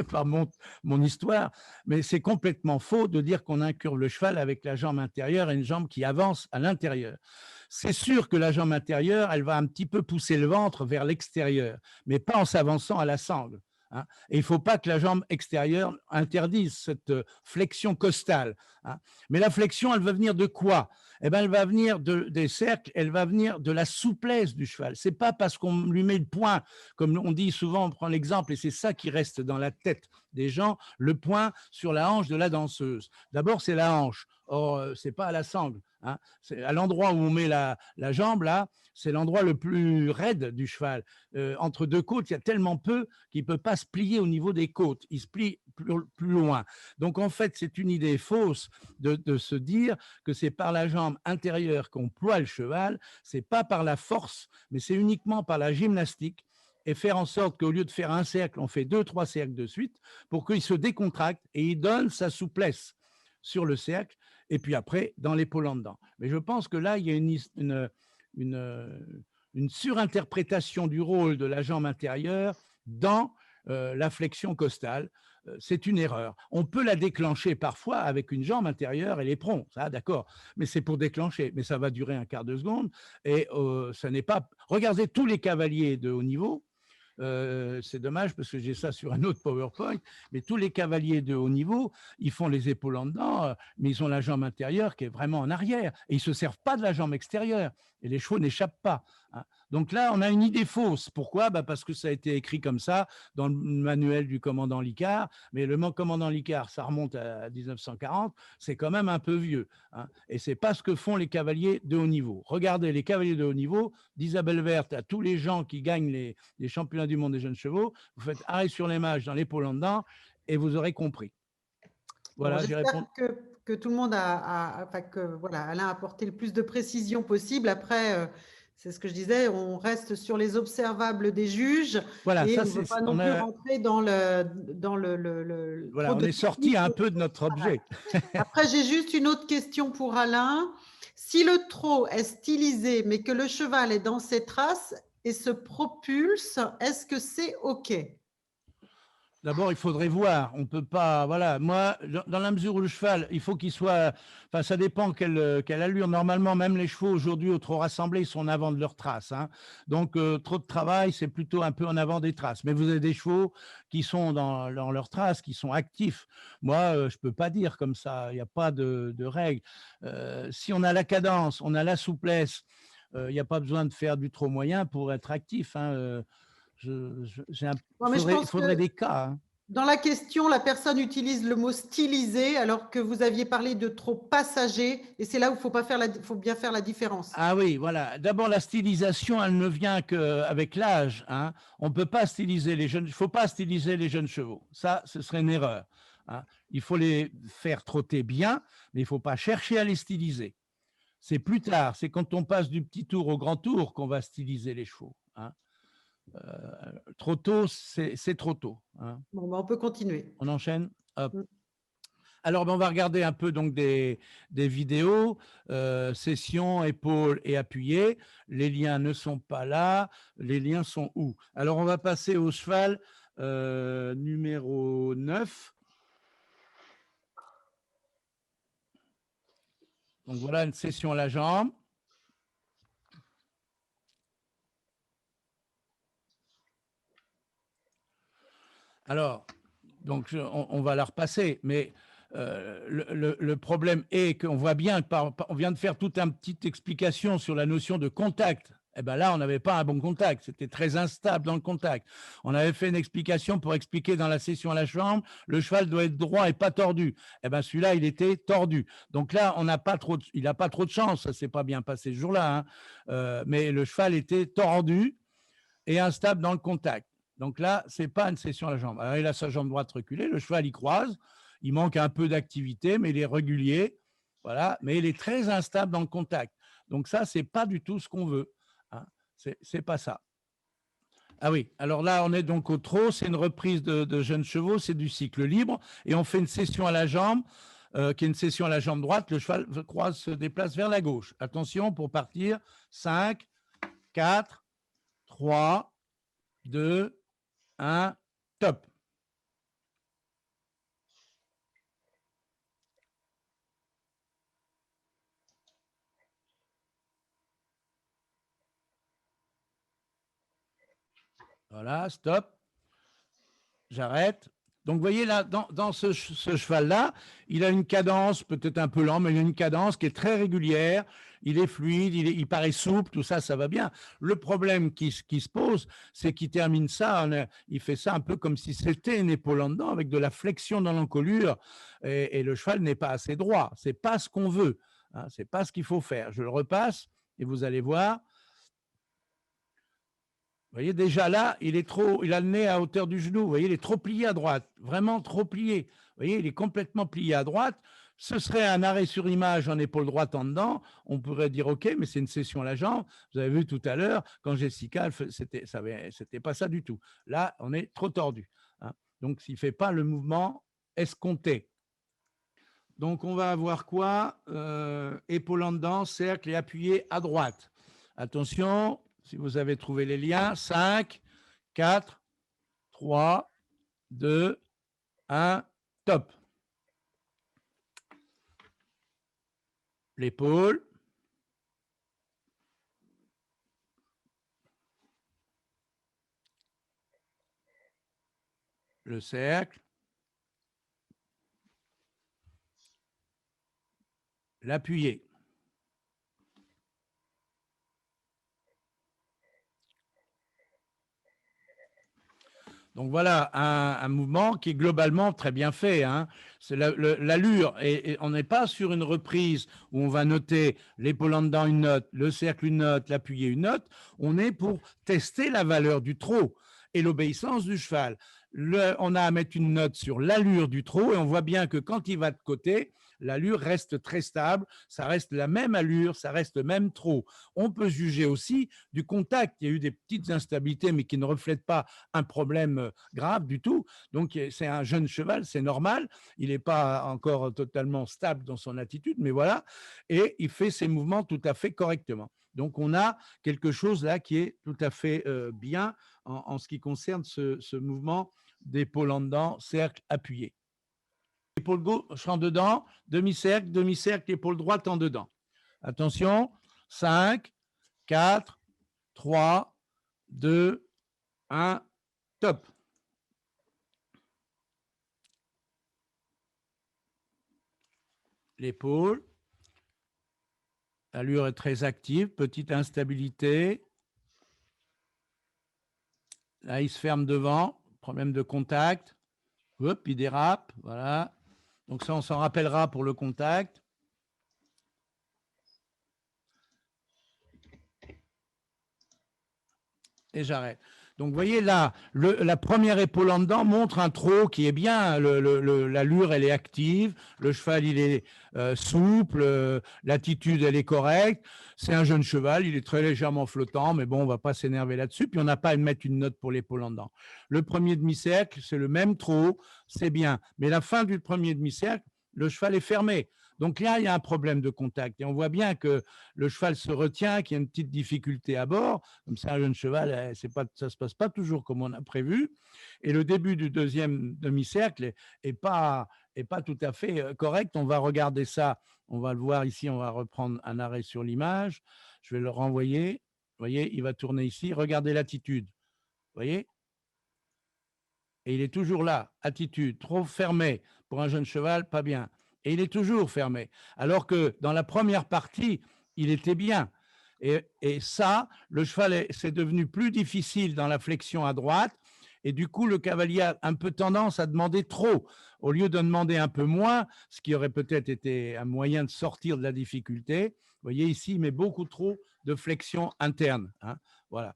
par mon histoire, mais c'est complètement faux de dire qu'on incurve le cheval avec la jambe intérieure et une jambe qui avance à l'intérieur. C'est sûr que la jambe intérieure, elle va un petit peu pousser le ventre vers l'extérieur, mais pas en s'avançant à la sangle. Hein. Et il ne faut pas que la jambe extérieure interdise cette flexion costale. Hein. Mais la flexion, elle va venir de quoi? Eh ben, elle va venir des cercles, elle va venir de la souplesse du cheval. Ce n'est pas parce qu'on lui met le poing, comme on dit souvent, on prend l'exemple, et c'est ça qui reste dans la tête des gens, le poing sur la hanche de la danseuse. D'abord, c'est la hanche. Or, ce n'est pas à la sangle. Hein. C'est à l'endroit où on met la jambe, là, c'est l'endroit le plus raide du cheval. Entre deux côtes, il y a tellement peu qu'il ne peut pas se plier au niveau des côtes. Il se plie plus loin. Donc, en fait, c'est une idée fausse de se dire que c'est par la jambe intérieure qu'on ploie le cheval. Ce n'est pas par la force, mais c'est uniquement par la gymnastique et faire en sorte qu'au lieu de faire un cercle, on fait 2-3 cercles de suite pour qu'il se décontracte et il donne sa souplesse sur le cercle et puis après dans l'épaule en dedans. Mais je pense que là, il y a une surinterprétation du rôle de la jambe intérieure dans la flexion costale. C'est une erreur. On peut la déclencher parfois avec une jambe intérieure et l'éperon, ça, d'accord, mais c'est pour déclencher, mais ça va durer un quart de seconde et ça n'est pas… Regardez tous les cavaliers de haut niveau, c'est dommage parce que j'ai ça sur un autre PowerPoint, mais tous les cavaliers de haut niveau, ils font les épaules en dedans, mais ils ont la jambe intérieure qui est vraiment en arrière et ils ne se servent pas de la jambe extérieure et les chevaux n'échappent pas. Hein. Donc là, on a une idée fausse. Pourquoi? Parce que ça a été écrit comme ça dans le manuel du commandant Licard, mais le commandant Licard, ça remonte à 1940, c'est quand même un peu vieux. Hein. Et ce n'est pas ce que font les cavaliers de haut niveau. Regardez les cavaliers de haut niveau, d'Isabelle Verte à tous les gens qui gagnent les championnats du monde des jeunes chevaux, vous faites arrêt sur les mages dans l'épaule en dedans et vous aurez compris. Voilà, bon, j'espère que tout le monde enfin que voilà, Alain a apporté le plus de précision possible. Après, c'est ce que je disais, on reste sur les observables des juges voilà, et ça, on ne veut pas non plus rentrer dans le voilà, on est sorti un peu de notre objet. Après, j'ai juste une autre question pour Alain. Si le trot est stylisé, mais que le cheval est dans ses traces et se propulse, est-ce que c'est OK? D'abord, il faudrait voir. On peut pas. Voilà. Moi, dans la mesure où le cheval, il faut qu'il soit. Enfin, ça dépend quelle allure. Normalement, même les chevaux aujourd'hui au trot rassemblé, ils sont en avant de leurs traces. Hein. Donc, trop de travail, c'est plutôt un peu en avant des traces. Mais vous avez des chevaux qui sont dans leurs traces, qui sont actifs. Moi, je peux pas dire comme ça. Il n'y a pas de règle. Si on a la cadence, on a la souplesse, il n'y a pas besoin de faire du trot moyen pour être actif. Hein. Il faudrait des cas. Hein. Dans la question, la personne utilise le mot stylisé alors que vous aviez parlé de trop passager et c'est là où il faut bien faire la différence. Ah oui, voilà. D'abord, la stylisation, elle ne vient qu'avec l'âge. Hein. On ne peut pas styliser les jeunes. Il ne faut pas styliser les jeunes chevaux. Ça, ce serait une erreur. Hein. Il faut les faire trotter bien, mais il ne faut pas chercher à les styliser. C'est plus tard. C'est quand on passe du petit tour au grand tour qu'on va styliser les chevaux. Hein. Trop tôt, c'est trop tôt. Hein. Bon, on peut continuer. On enchaîne. Hop. Alors, ben, on va regarder un peu donc des vidéos, session, épaule et appuyé. Les liens ne sont pas là. Les liens sont où? Alors, on va passer au cheval numéro 9. Donc, voilà une session à la jambe. Alors, donc, on va la repasser, mais le problème est qu'on voit bien, on vient de faire toute une petite explication sur la notion de contact. Eh bien là, on n'avait pas un bon contact, c'était très instable dans le contact. On avait fait une explication pour expliquer dans la session à la jambe, le cheval doit être droit et pas tordu. Eh bien celui-là, il était tordu. Donc là, il n'a pas trop de chance, ça ne s'est pas bien passé ce jour-là, hein. Mais le cheval était tordu et instable dans le contact. Donc là, ce n'est pas une session à la jambe. Alors, il a sa jambe droite reculée, le cheval, il croise, il manque un peu d'activité, mais il est régulier, voilà, mais il est très instable dans le contact. Donc ça, ce n'est pas du tout ce qu'on veut, hein. C'est pas ça. Ah oui, alors là, on est donc au trot, c'est une reprise de jeunes chevaux, c'est du cycle libre, et on fait une session à la jambe, qui est une session à la jambe droite, le cheval croise, se déplace vers la gauche. Attention, pour partir, 5, 4, 3, 2, 1, top. Voilà, stop. J'arrête. Donc, vous voyez, là, dans ce cheval-là, il a une cadence, peut-être un peu lent, mais il a une cadence qui est très régulière. Il est fluide, il paraît souple, tout ça, ça va bien. Le problème qui se pose, c'est qu'il termine ça, il fait ça un peu comme si c'était une épaule en dedans, avec de la flexion dans l'encolure, et le cheval n'est pas assez droit. Ce n'est pas ce qu'on veut, hein, ce n'est pas ce qu'il faut faire. Je le repasse, et vous allez voir. Vous voyez, déjà là, il a le nez à hauteur du genou. Vous voyez, il est trop plié à droite, vraiment trop plié. Vous voyez, il est complètement plié à droite. Ce serait un arrêt sur image en épaule droite en dedans. On pourrait dire, OK, mais c'est une session à la jambe. Vous avez vu tout à l'heure, quand Jessica, c'était pas ça du tout. Là, on est trop tordu, hein. Donc, il ne fait pas le mouvement escompté. Donc, on va avoir quoi? Épaule en dedans, cercle et appuyé à droite. Attention. Si vous avez trouvé les liens, 5, 4, 3, 2, 1, top. L'épaule. Le cercle. L'appuyé. Donc voilà un mouvement qui est globalement très bien fait, hein. C'est l'allure, et on n'est pas sur une reprise où on va noter l'épaule en dedans une note, le cercle une note, l'appuyé une note. On est pour tester la valeur du trot et l'obéissance du cheval. On a à mettre une note sur l'allure du trot, et on voit bien que quand il va de côté, l'allure reste très stable, ça reste la même allure, ça reste le même trot. On peut juger aussi du contact. Il y a eu des petites instabilités, mais qui ne reflètent pas un problème grave du tout. Donc, c'est un jeune cheval, c'est normal. Il n'est pas encore totalement stable dans son attitude, mais voilà. Et il fait ses mouvements tout à fait correctement. Donc, on a quelque chose là qui est tout à fait bien en ce qui concerne ce mouvement d'épaule en dedans, cercle appuyé. Épaule gauche en dedans, demi-cercle, demi-cercle, épaule droite en dedans. Attention, 5, 4, 3, 2, 1, top. L'épaule. L'allure est très active, petite instabilité. Là, il se ferme devant, problème de contact. Hop, il dérape, voilà. Donc ça, on s'en rappellera pour le contact. Et j'arrête. Donc, vous voyez là, la première épaule en dedans montre un trot qui est bien. L'allure, elle est active. Le cheval, il est souple. L'attitude, elle est correcte. C'est un jeune cheval. Il est très légèrement flottant, mais bon, on ne va pas s'énerver là-dessus. Puis, on n'a pas à mettre une note pour l'épaule en dedans. Le premier demi-cercle, c'est le même trot. C'est bien. Mais la fin du premier demi-cercle, le cheval est fermé. Donc là, il y a un problème de contact. Et on voit bien que le cheval se retient, qu'il y a une petite difficulté à bord. Comme c'est un jeune cheval, ça ne se passe pas toujours comme on a prévu. Et le début du deuxième demi-cercle n'est pas tout à fait correct. On va regarder ça. On va le voir ici. On va reprendre un arrêt sur l'image. Je vais le renvoyer. Vous voyez, il va tourner ici. Regardez l'attitude. Vous voyez? Et il est toujours là, attitude, trop fermé pour un jeune cheval, pas bien. Et il est toujours fermé. Alors que dans la première partie, il était bien. Et ça, le cheval, c'est devenu plus difficile dans la flexion à droite. Et du coup, le cavalier a un peu tendance à demander trop, au lieu de demander un peu moins, ce qui aurait peut-être été un moyen de sortir de la difficulté. Vous voyez ici, il met beaucoup trop de flexion interne. Hein, voilà.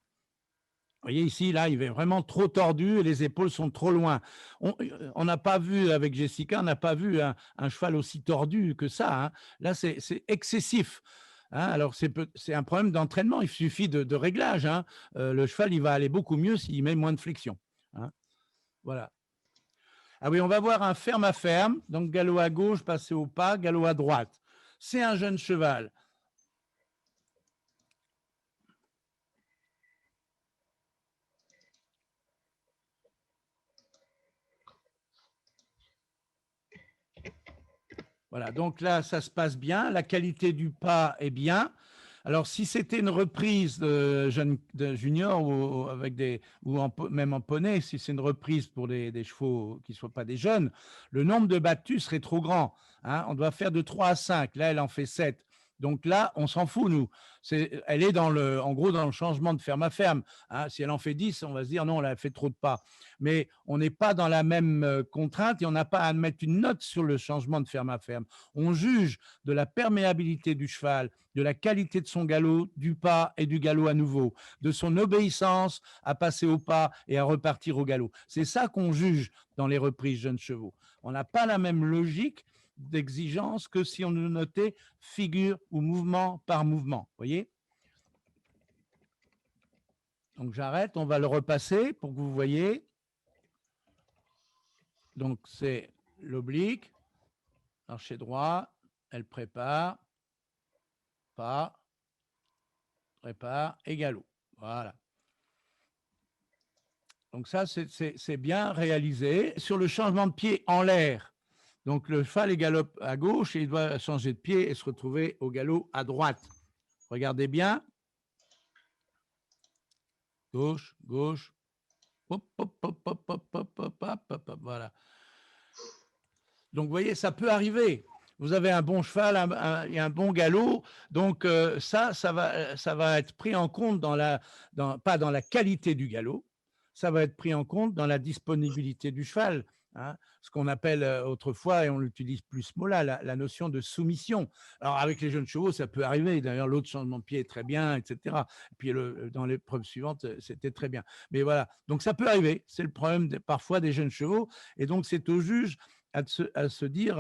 Vous voyez ici, là, il est vraiment trop tordu et les épaules sont trop loin. On n'a pas vu, avec Jessica, on n'a pas vu un cheval aussi tordu que ça. Hein. Là, c'est excessif. Hein. Alors, c'est un problème d'entraînement. Il suffit de réglage. Hein. Le cheval, il va aller beaucoup mieux s'il met moins de flexion. Hein. Voilà. Ah oui, on va voir un ferme à ferme. Donc, galop à gauche, passer au pas, galop à droite. C'est un jeune cheval. Voilà, donc là, ça se passe bien. La qualité du pas est bien. Alors, si c'était une reprise de junior même en poney, si c'est une reprise pour des chevaux qui ne soient pas des jeunes, le nombre de battues serait trop grand. Hein. On doit faire de 3 à 5. Là, elle en fait 7. Donc là, on s'en fout, nous. Elle est en gros dans le changement de ferme à ferme. Hein. Si elle en fait 10, on va se dire non, elle a fait trop de pas. Mais on n'est pas dans la même contrainte et on n'a pas à mettre une note sur le changement de ferme à ferme. On juge de la perméabilité du cheval, de la qualité de son galop, du pas et du galop à nouveau, de son obéissance à passer au pas et à repartir au galop. C'est ça qu'on juge dans les reprises jeunes chevaux. On n'a pas la même logique d'exigence que si on nous notait figure ou mouvement par mouvement. Voyez? Donc j'arrête, on va le repasser pour que vous voyez. Donc c'est l'oblique, archer droit, elle prépare, pas, prépare et galop. Voilà. Donc ça, c'est bien réalisé. Sur le changement de pied en l'air, donc le cheval galope à gauche et il doit changer de pied et se retrouver au galop à droite. Regardez bien. Gauche, gauche. Hop, hop, hop, hop, hop, hop, hop, hop, hop, hop, voilà. Donc, vous voyez, ça peut arriver. Vous avez un bon cheval, un bon galop. Donc, ça va être pris en compte pas dans la qualité du galop, ça va être pris en compte dans la disponibilité du cheval. Hein, ce qu'on appelle autrefois, et on l'utilise plus ce mot-là, la notion de soumission. Alors, avec les jeunes chevaux, ça peut arriver. D'ailleurs, l'autre changement de pied est très bien, etc. Et puis, dans l'épreuve suivante, c'était très bien. Mais voilà, donc ça peut arriver. C'est le problème parfois des jeunes chevaux. Et donc, c'est au juge à se dire,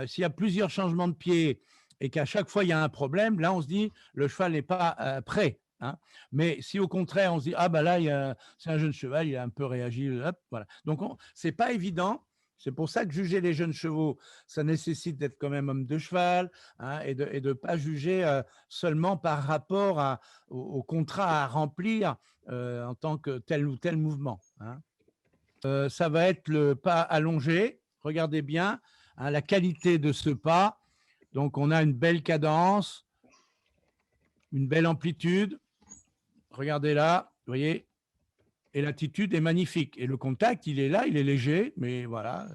s'il y a plusieurs changements de pied et qu'à chaque fois, il y a un problème, là, on se dit, le cheval n'est pas prêt. Hein. Mais si au contraire, on se dit, ah ben là, c'est un jeune cheval, il a un peu réagi, hop, voilà. Donc, ce n'est pas évident. C'est pour ça que juger les jeunes chevaux, ça nécessite d'être quand même homme de cheval, hein, et de ne pas juger seulement par rapport au contrat à remplir en tant que tel ou tel mouvement. Hein. Ça va être le pas allongé. Regardez bien hein, la qualité de ce pas. Donc, on a une belle cadence, une belle amplitude. Regardez là, vous voyez, et l'attitude est magnifique. Et le contact, il est là, il est léger, mais voilà,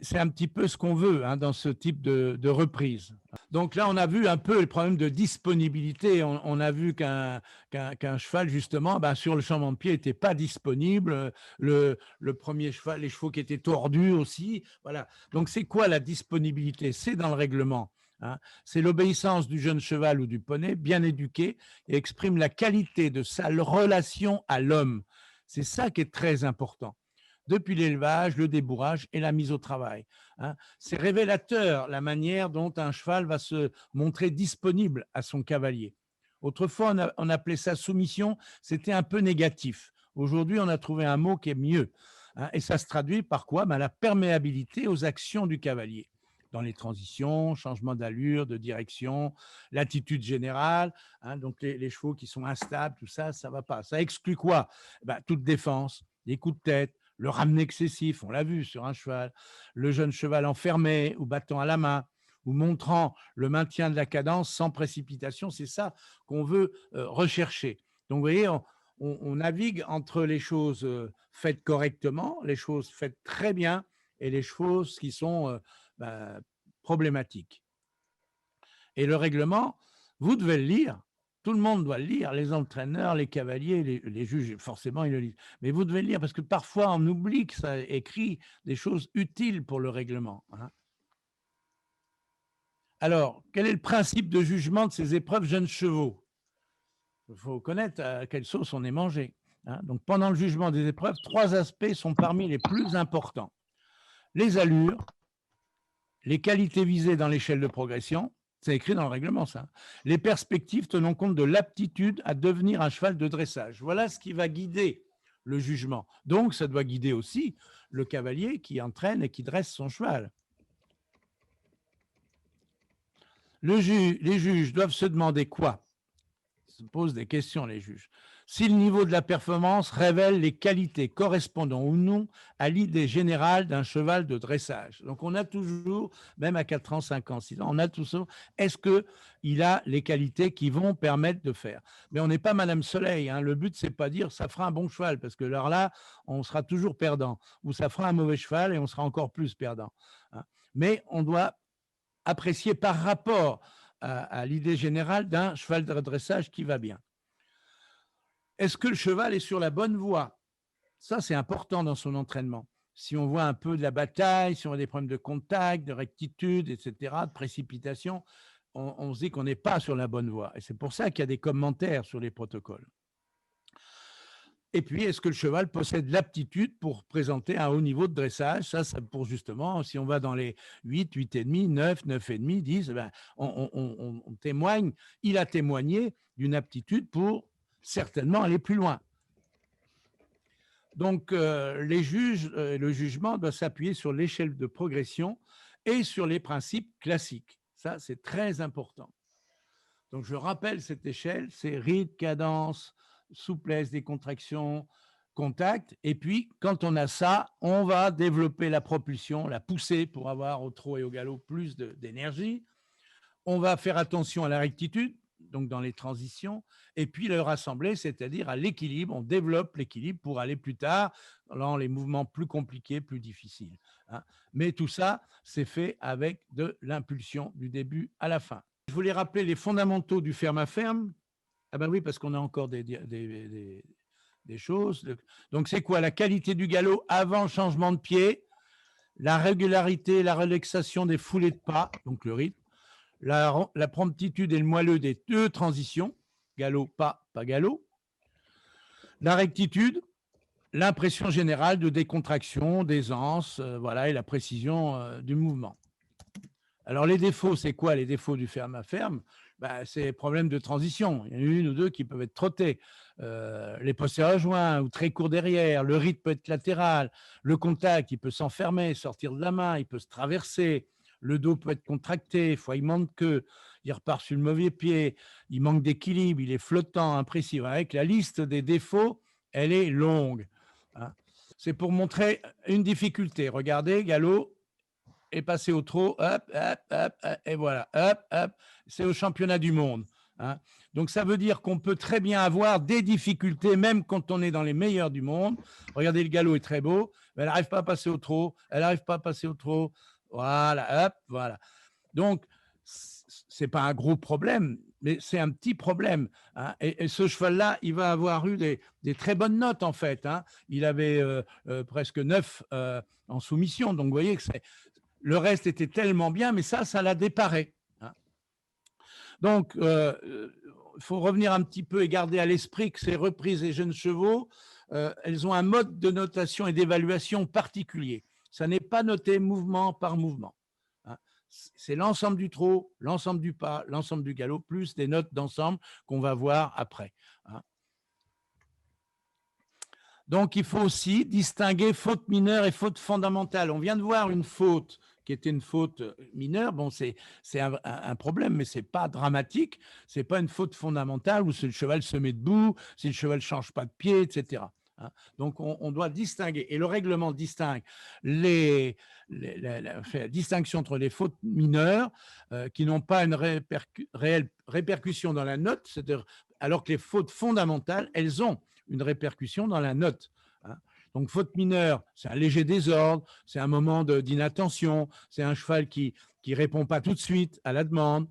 c'est un petit peu ce qu'on veut hein, dans ce type de reprise. Donc là, on a vu un peu le problème de disponibilité. On a vu qu'un cheval, justement, sur le changement de pied, n'était pas disponible. Le premier cheval, les chevaux qui étaient tordus aussi. Voilà. Donc, c'est quoi la disponibilité? C'est dans le règlement. Hein. C'est l'obéissance du jeune cheval ou du poney, bien éduqué, et exprime la qualité de sa relation à l'homme. C'est ça qui est très important. Depuis l'élevage, le débourrage et la mise au travail. Hein. C'est révélateur la manière dont un cheval va se montrer disponible à son cavalier. Autrefois, on appelait ça soumission, c'était un peu négatif. Aujourd'hui, on a trouvé un mot qui est mieux. hein, et ça se traduit par quoi? La perméabilité aux actions du cavalier, dans les transitions, changement d'allure, de direction, l'attitude générale, hein, donc les chevaux qui sont instables, tout ça, ça ne va pas. Ça exclut quoi? Toute défense, des coups de tête, le ramener excessif, on l'a vu sur un cheval, le jeune cheval enfermé ou battant à la main, ou montrant le maintien de la cadence sans précipitation, c'est ça qu'on veut rechercher. Donc, vous voyez, on navigue entre les choses faites correctement, les choses faites très bien et les choses qui sont problématiques. Et le règlement, vous devez le lire. Tout le monde doit le lire, les entraîneurs, les cavaliers, les juges, forcément, ils le lisent. Mais vous devez le lire parce que parfois, on oublie que ça écrit des choses utiles pour le règlement, hein. Alors, quel est le principe de jugement de ces épreuves jeunes chevaux? Il faut connaître à quelle sauce on est mangé, hein. Donc, pendant le jugement des épreuves, 3 aspects sont parmi les plus importants. Les allures, les qualités visées dans l'échelle de progression, c'est écrit dans le règlement ça, les perspectives tenant compte de l'aptitude à devenir un cheval de dressage. Voilà ce qui va guider le jugement. Donc, ça doit guider aussi le cavalier qui entraîne et qui dresse son cheval. Les juges doivent se demander quoi? Ils se posent des questions, les juges. Si le niveau de la performance révèle les qualités correspondant ou non à l'idée générale d'un cheval de dressage. Donc, on a toujours, même à 4 ans, 5 ans, 6 ans, on a toujours, est-ce qu'il a les qualités qui vont permettre de faire? Mais on n'est pas Madame Soleil, hein. Le but, c'est pas dire ça fera un bon cheval, parce que alors là, on sera toujours perdant. Ou ça fera un mauvais cheval et on sera encore plus perdant, hein. Mais on doit apprécié par rapport à l'idée générale d'un cheval de dressage qui va bien. Est-ce que le cheval est sur la bonne voie? Ça, c'est important dans son entraînement. Si on voit un peu de la bataille, si on a des problèmes de contact, de rectitude, etc., de précipitation, on se dit qu'on n'est pas sur la bonne voie. Et c'est pour ça qu'il y a des commentaires sur les protocoles. Et puis, est-ce que le cheval possède l'aptitude pour présenter un haut niveau de dressage? Ça, pour justement, si on va dans les 8, 8,5, 9, 9,5, 10, on témoigne, il a témoigné d'une aptitude pour certainement aller plus loin. Donc, les juges, le jugement doit s'appuyer sur l'échelle de progression et sur les principes classiques. Ça, c'est très important. Donc, je rappelle cette échelle, c'est rythme, cadence, souplesse, décontraction, contact. Et puis, quand on a ça, on va développer la propulsion, la pousser pour avoir au trot et au galop plus d'énergie. On va faire attention à la rectitude, donc dans les transitions, et puis le rassembler, c'est-à-dire à l'équilibre. On développe l'équilibre pour aller plus tard dans les mouvements plus compliqués, plus difficiles, hein. Mais tout ça, c'est fait avec de l'impulsion du début à la fin. Je voulais rappeler les fondamentaux du ferme à ferme. Ah ben oui, parce qu'on a encore des choses. Donc, c'est quoi? La qualité du galop avant le changement de pied, la régularité, la relaxation des foulées de pas, donc le rythme, la promptitude et le moelleux des 2 transitions, galop, pas galop, la rectitude, l'impression générale de décontraction, d'aisance, voilà, et la précision du mouvement. Alors, les défauts, c'est quoi les défauts du ferme à ferme? C'est les problèmes de transition. Il y en a une ou deux qui peuvent être trottés. Les postérieurs joints ou très courts derrière, le rythme peut être latéral, le contact, il peut s'enfermer, sortir de la main, il peut se traverser, le dos peut être contracté, il manque que, il repart sur le mauvais pied, il manque d'équilibre, il est flottant, imprécis. Avec la liste des défauts, elle est longue, hein. C'est pour montrer une difficulté. Regardez, galop, et passer au trot, hop, hop, hop, et voilà, hop, hop, c'est au championnat du monde, hein. Donc, ça veut dire qu'on peut très bien avoir des difficultés, même quand on est dans les meilleurs du monde. Regardez, le galop est très beau, mais elle n'arrive pas à passer au trot, elle n'arrive pas à passer au trot, voilà, hop, voilà. Donc, ce n'est pas un gros problème, mais c'est un petit problème, hein. Et ce cheval-là, il va avoir eu des très bonnes notes, en fait, hein. Il avait presque 9 en soumission, donc vous voyez que le reste était tellement bien, mais ça l'a déparé, hein. Donc, il faut revenir un petit peu et garder à l'esprit que ces reprises et jeunes chevaux, elles ont un mode de notation et d'évaluation particulier. Ça n'est pas noté mouvement par mouvement, hein. C'est l'ensemble du trot, l'ensemble du pas, l'ensemble du galop, plus des notes d'ensemble qu'on va voir après, hein. Donc, il faut aussi distinguer faute mineure et faute fondamentale. On vient de voir une faute qui était une faute mineure. Bon, c'est un problème, mais ce n'est pas dramatique. Ce n'est pas une faute fondamentale où si le cheval se met debout, si le cheval ne change pas de pied, etc. Donc, on doit distinguer. Et le règlement distingue la distinction entre les fautes mineures qui n'ont pas une réelle répercussion dans la note, c'est-à-dire alors que les fautes fondamentales, elles ont une répercussion dans la note. Donc, faute mineure, c'est un léger désordre, c'est un moment d'inattention, c'est un cheval qui ne répond pas tout de suite à la demande,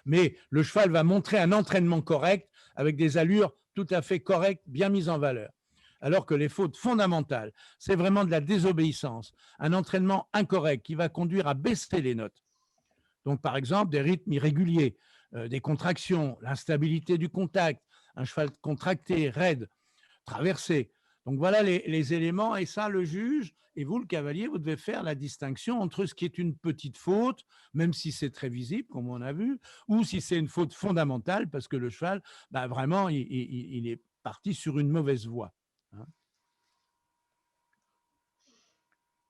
mais le cheval va montrer un entraînement correct avec des allures tout à fait correctes, bien mises en valeur. Alors que les fautes fondamentales, c'est vraiment de la désobéissance, un entraînement incorrect qui va conduire à baisser les notes. Donc, par exemple, des rythmes irréguliers, des contractions, l'instabilité du contact, un cheval contracté, raide, traversé. Donc, voilà les éléments. Et ça, le juge et vous, le cavalier, vous devez faire la distinction entre ce qui est une petite faute, même si c'est très visible, comme on a vu, ou si c'est une faute fondamentale, parce que le cheval, vraiment, il est parti sur une mauvaise voie.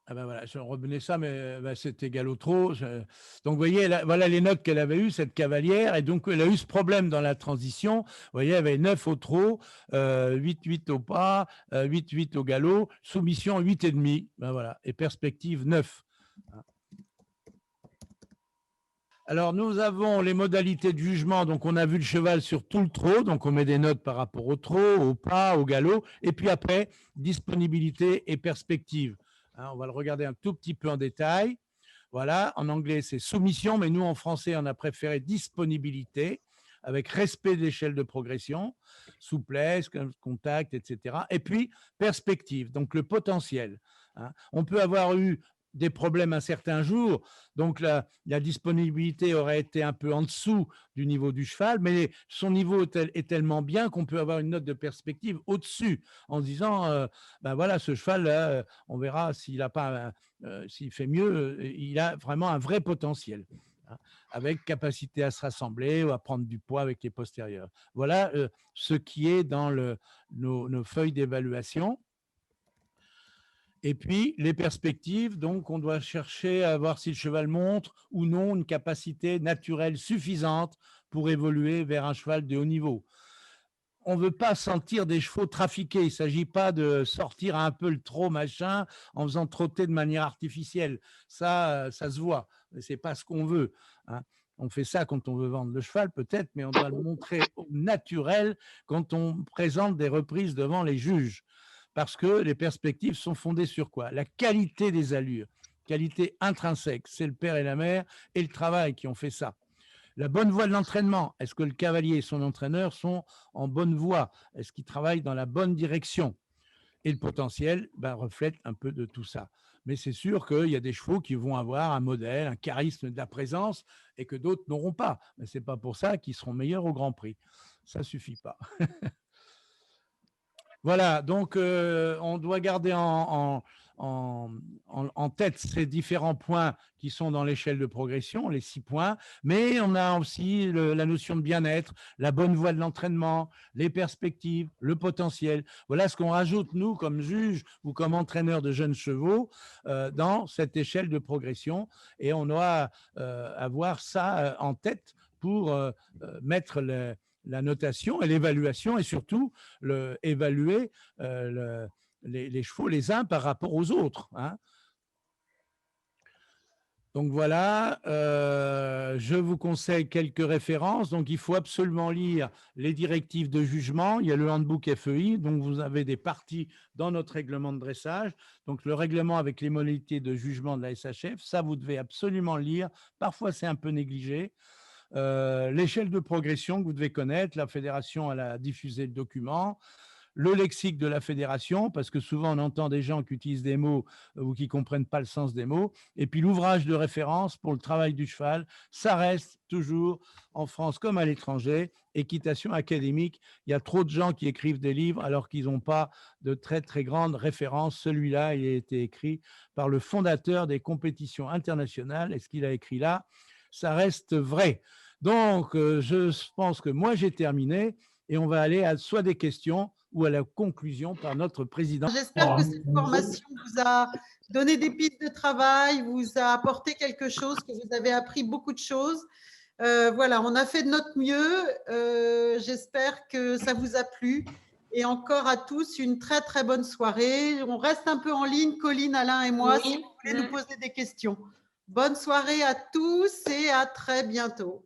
Ah ben voilà, je revenais ça, mais c'est égal au trop. Donc, vous voyez, voilà les notes qu'elle avait eues, cette cavalière. Et donc, elle a eu ce problème dans la transition. Vous voyez, elle avait 9 au trot, 8-8 au pas, 8-8 au galop, soumission 8,5. Ben voilà, et perspective 9. Alors, nous avons les modalités de jugement. Donc, on a vu le cheval sur tout le trot. Donc, on met des notes par rapport au trot, au pas, au galop. Et puis après, disponibilité et perspective. On va le regarder un tout petit peu en détail. Voilà, en anglais, c'est soumission, mais nous, en français, on a préféré disponibilité, avec respect de l'échelle de progression, souplesse, contact, etc. Et puis, perspective, donc le potentiel. On peut avoir eu des problèmes un certain jour, donc la disponibilité aurait été un peu en dessous du niveau du cheval, mais son niveau est tellement bien qu'on peut avoir une note de perspective au-dessus, en se disant, voilà, ce cheval, on verra s'il fait mieux, il a vraiment un vrai potentiel, avec capacité à se rassembler ou à prendre du poids avec les postérieurs. Voilà ce qui est dans nos feuilles d'évaluation. Et puis, les perspectives, donc on doit chercher à voir si le cheval montre ou non une capacité naturelle suffisante pour évoluer vers un cheval de haut niveau. On ne veut pas sentir des chevaux trafiqués. Il ne s'agit pas de sortir un peu le trot machin en faisant trotter de manière artificielle. Ça se voit. Ce n'est pas ce qu'on veut. On fait ça quand on veut vendre le cheval peut-être, mais on doit le montrer au naturel quand on présente des reprises devant les juges. Parce que les perspectives sont fondées sur quoi? La qualité des allures, qualité intrinsèque. C'est le père et la mère et le travail qui ont fait ça. La bonne voie de l'entraînement. Est-ce que le cavalier et son entraîneur sont en bonne voie? Est-ce qu'ils travaillent dans la bonne direction? Et le potentiel reflète un peu de tout ça. Mais c'est sûr qu'il y a des chevaux qui vont avoir un modèle, un charisme de la présence et que d'autres n'auront pas. Mais ce n'est pas pour ça qu'ils seront meilleurs au Grand Prix. Ça ne suffit pas. Voilà, donc on doit garder en tête ces différents points qui sont dans l'échelle de progression, les 6 points, mais on a aussi la notion de bien-être, la bonne voie de l'entraînement, les perspectives, le potentiel. Voilà ce qu'on rajoute, nous, comme juge ou comme entraîneur de jeunes chevaux, dans cette échelle de progression. Et on doit avoir ça en tête pour mettre la notation et l'évaluation, et surtout évaluer les chevaux les uns par rapport aux autres. Donc voilà, je vous conseille quelques références. Donc il faut absolument lire les directives de jugement. Il y a le handbook FEI, donc vous avez des parties dans notre règlement de dressage. Donc le règlement avec les modalités de jugement de la SHF, ça vous devez absolument lire. Parfois c'est un peu négligé. L'échelle de progression que vous devez connaître, la fédération elle a diffusé le document, le lexique de la fédération, parce que souvent on entend des gens qui utilisent des mots ou qui ne comprennent pas le sens des mots, et puis l'ouvrage de référence pour le travail du cheval, ça reste toujours en France comme à l'étranger, équitation académique. Il y a trop de gens qui écrivent des livres alors qu'ils n'ont pas de très très grandes références. Celui-là, il a été écrit par le fondateur des compétitions internationales, et ce qu'il a écrit là, ça reste vrai. Donc, je pense que moi, j'ai terminé et on va aller à soit des questions, ou à la conclusion par notre président. J'espère que cette formation vous a donné des pistes de travail, vous a apporté quelque chose, que vous avez appris beaucoup de choses. Voilà, on a fait de notre mieux. J'espère que ça vous a plu. Et encore à tous, une très, très bonne soirée. On reste un peu en ligne, Colline, Alain et moi, si vous voulez nous poser des questions. Bonne soirée à tous et à très bientôt.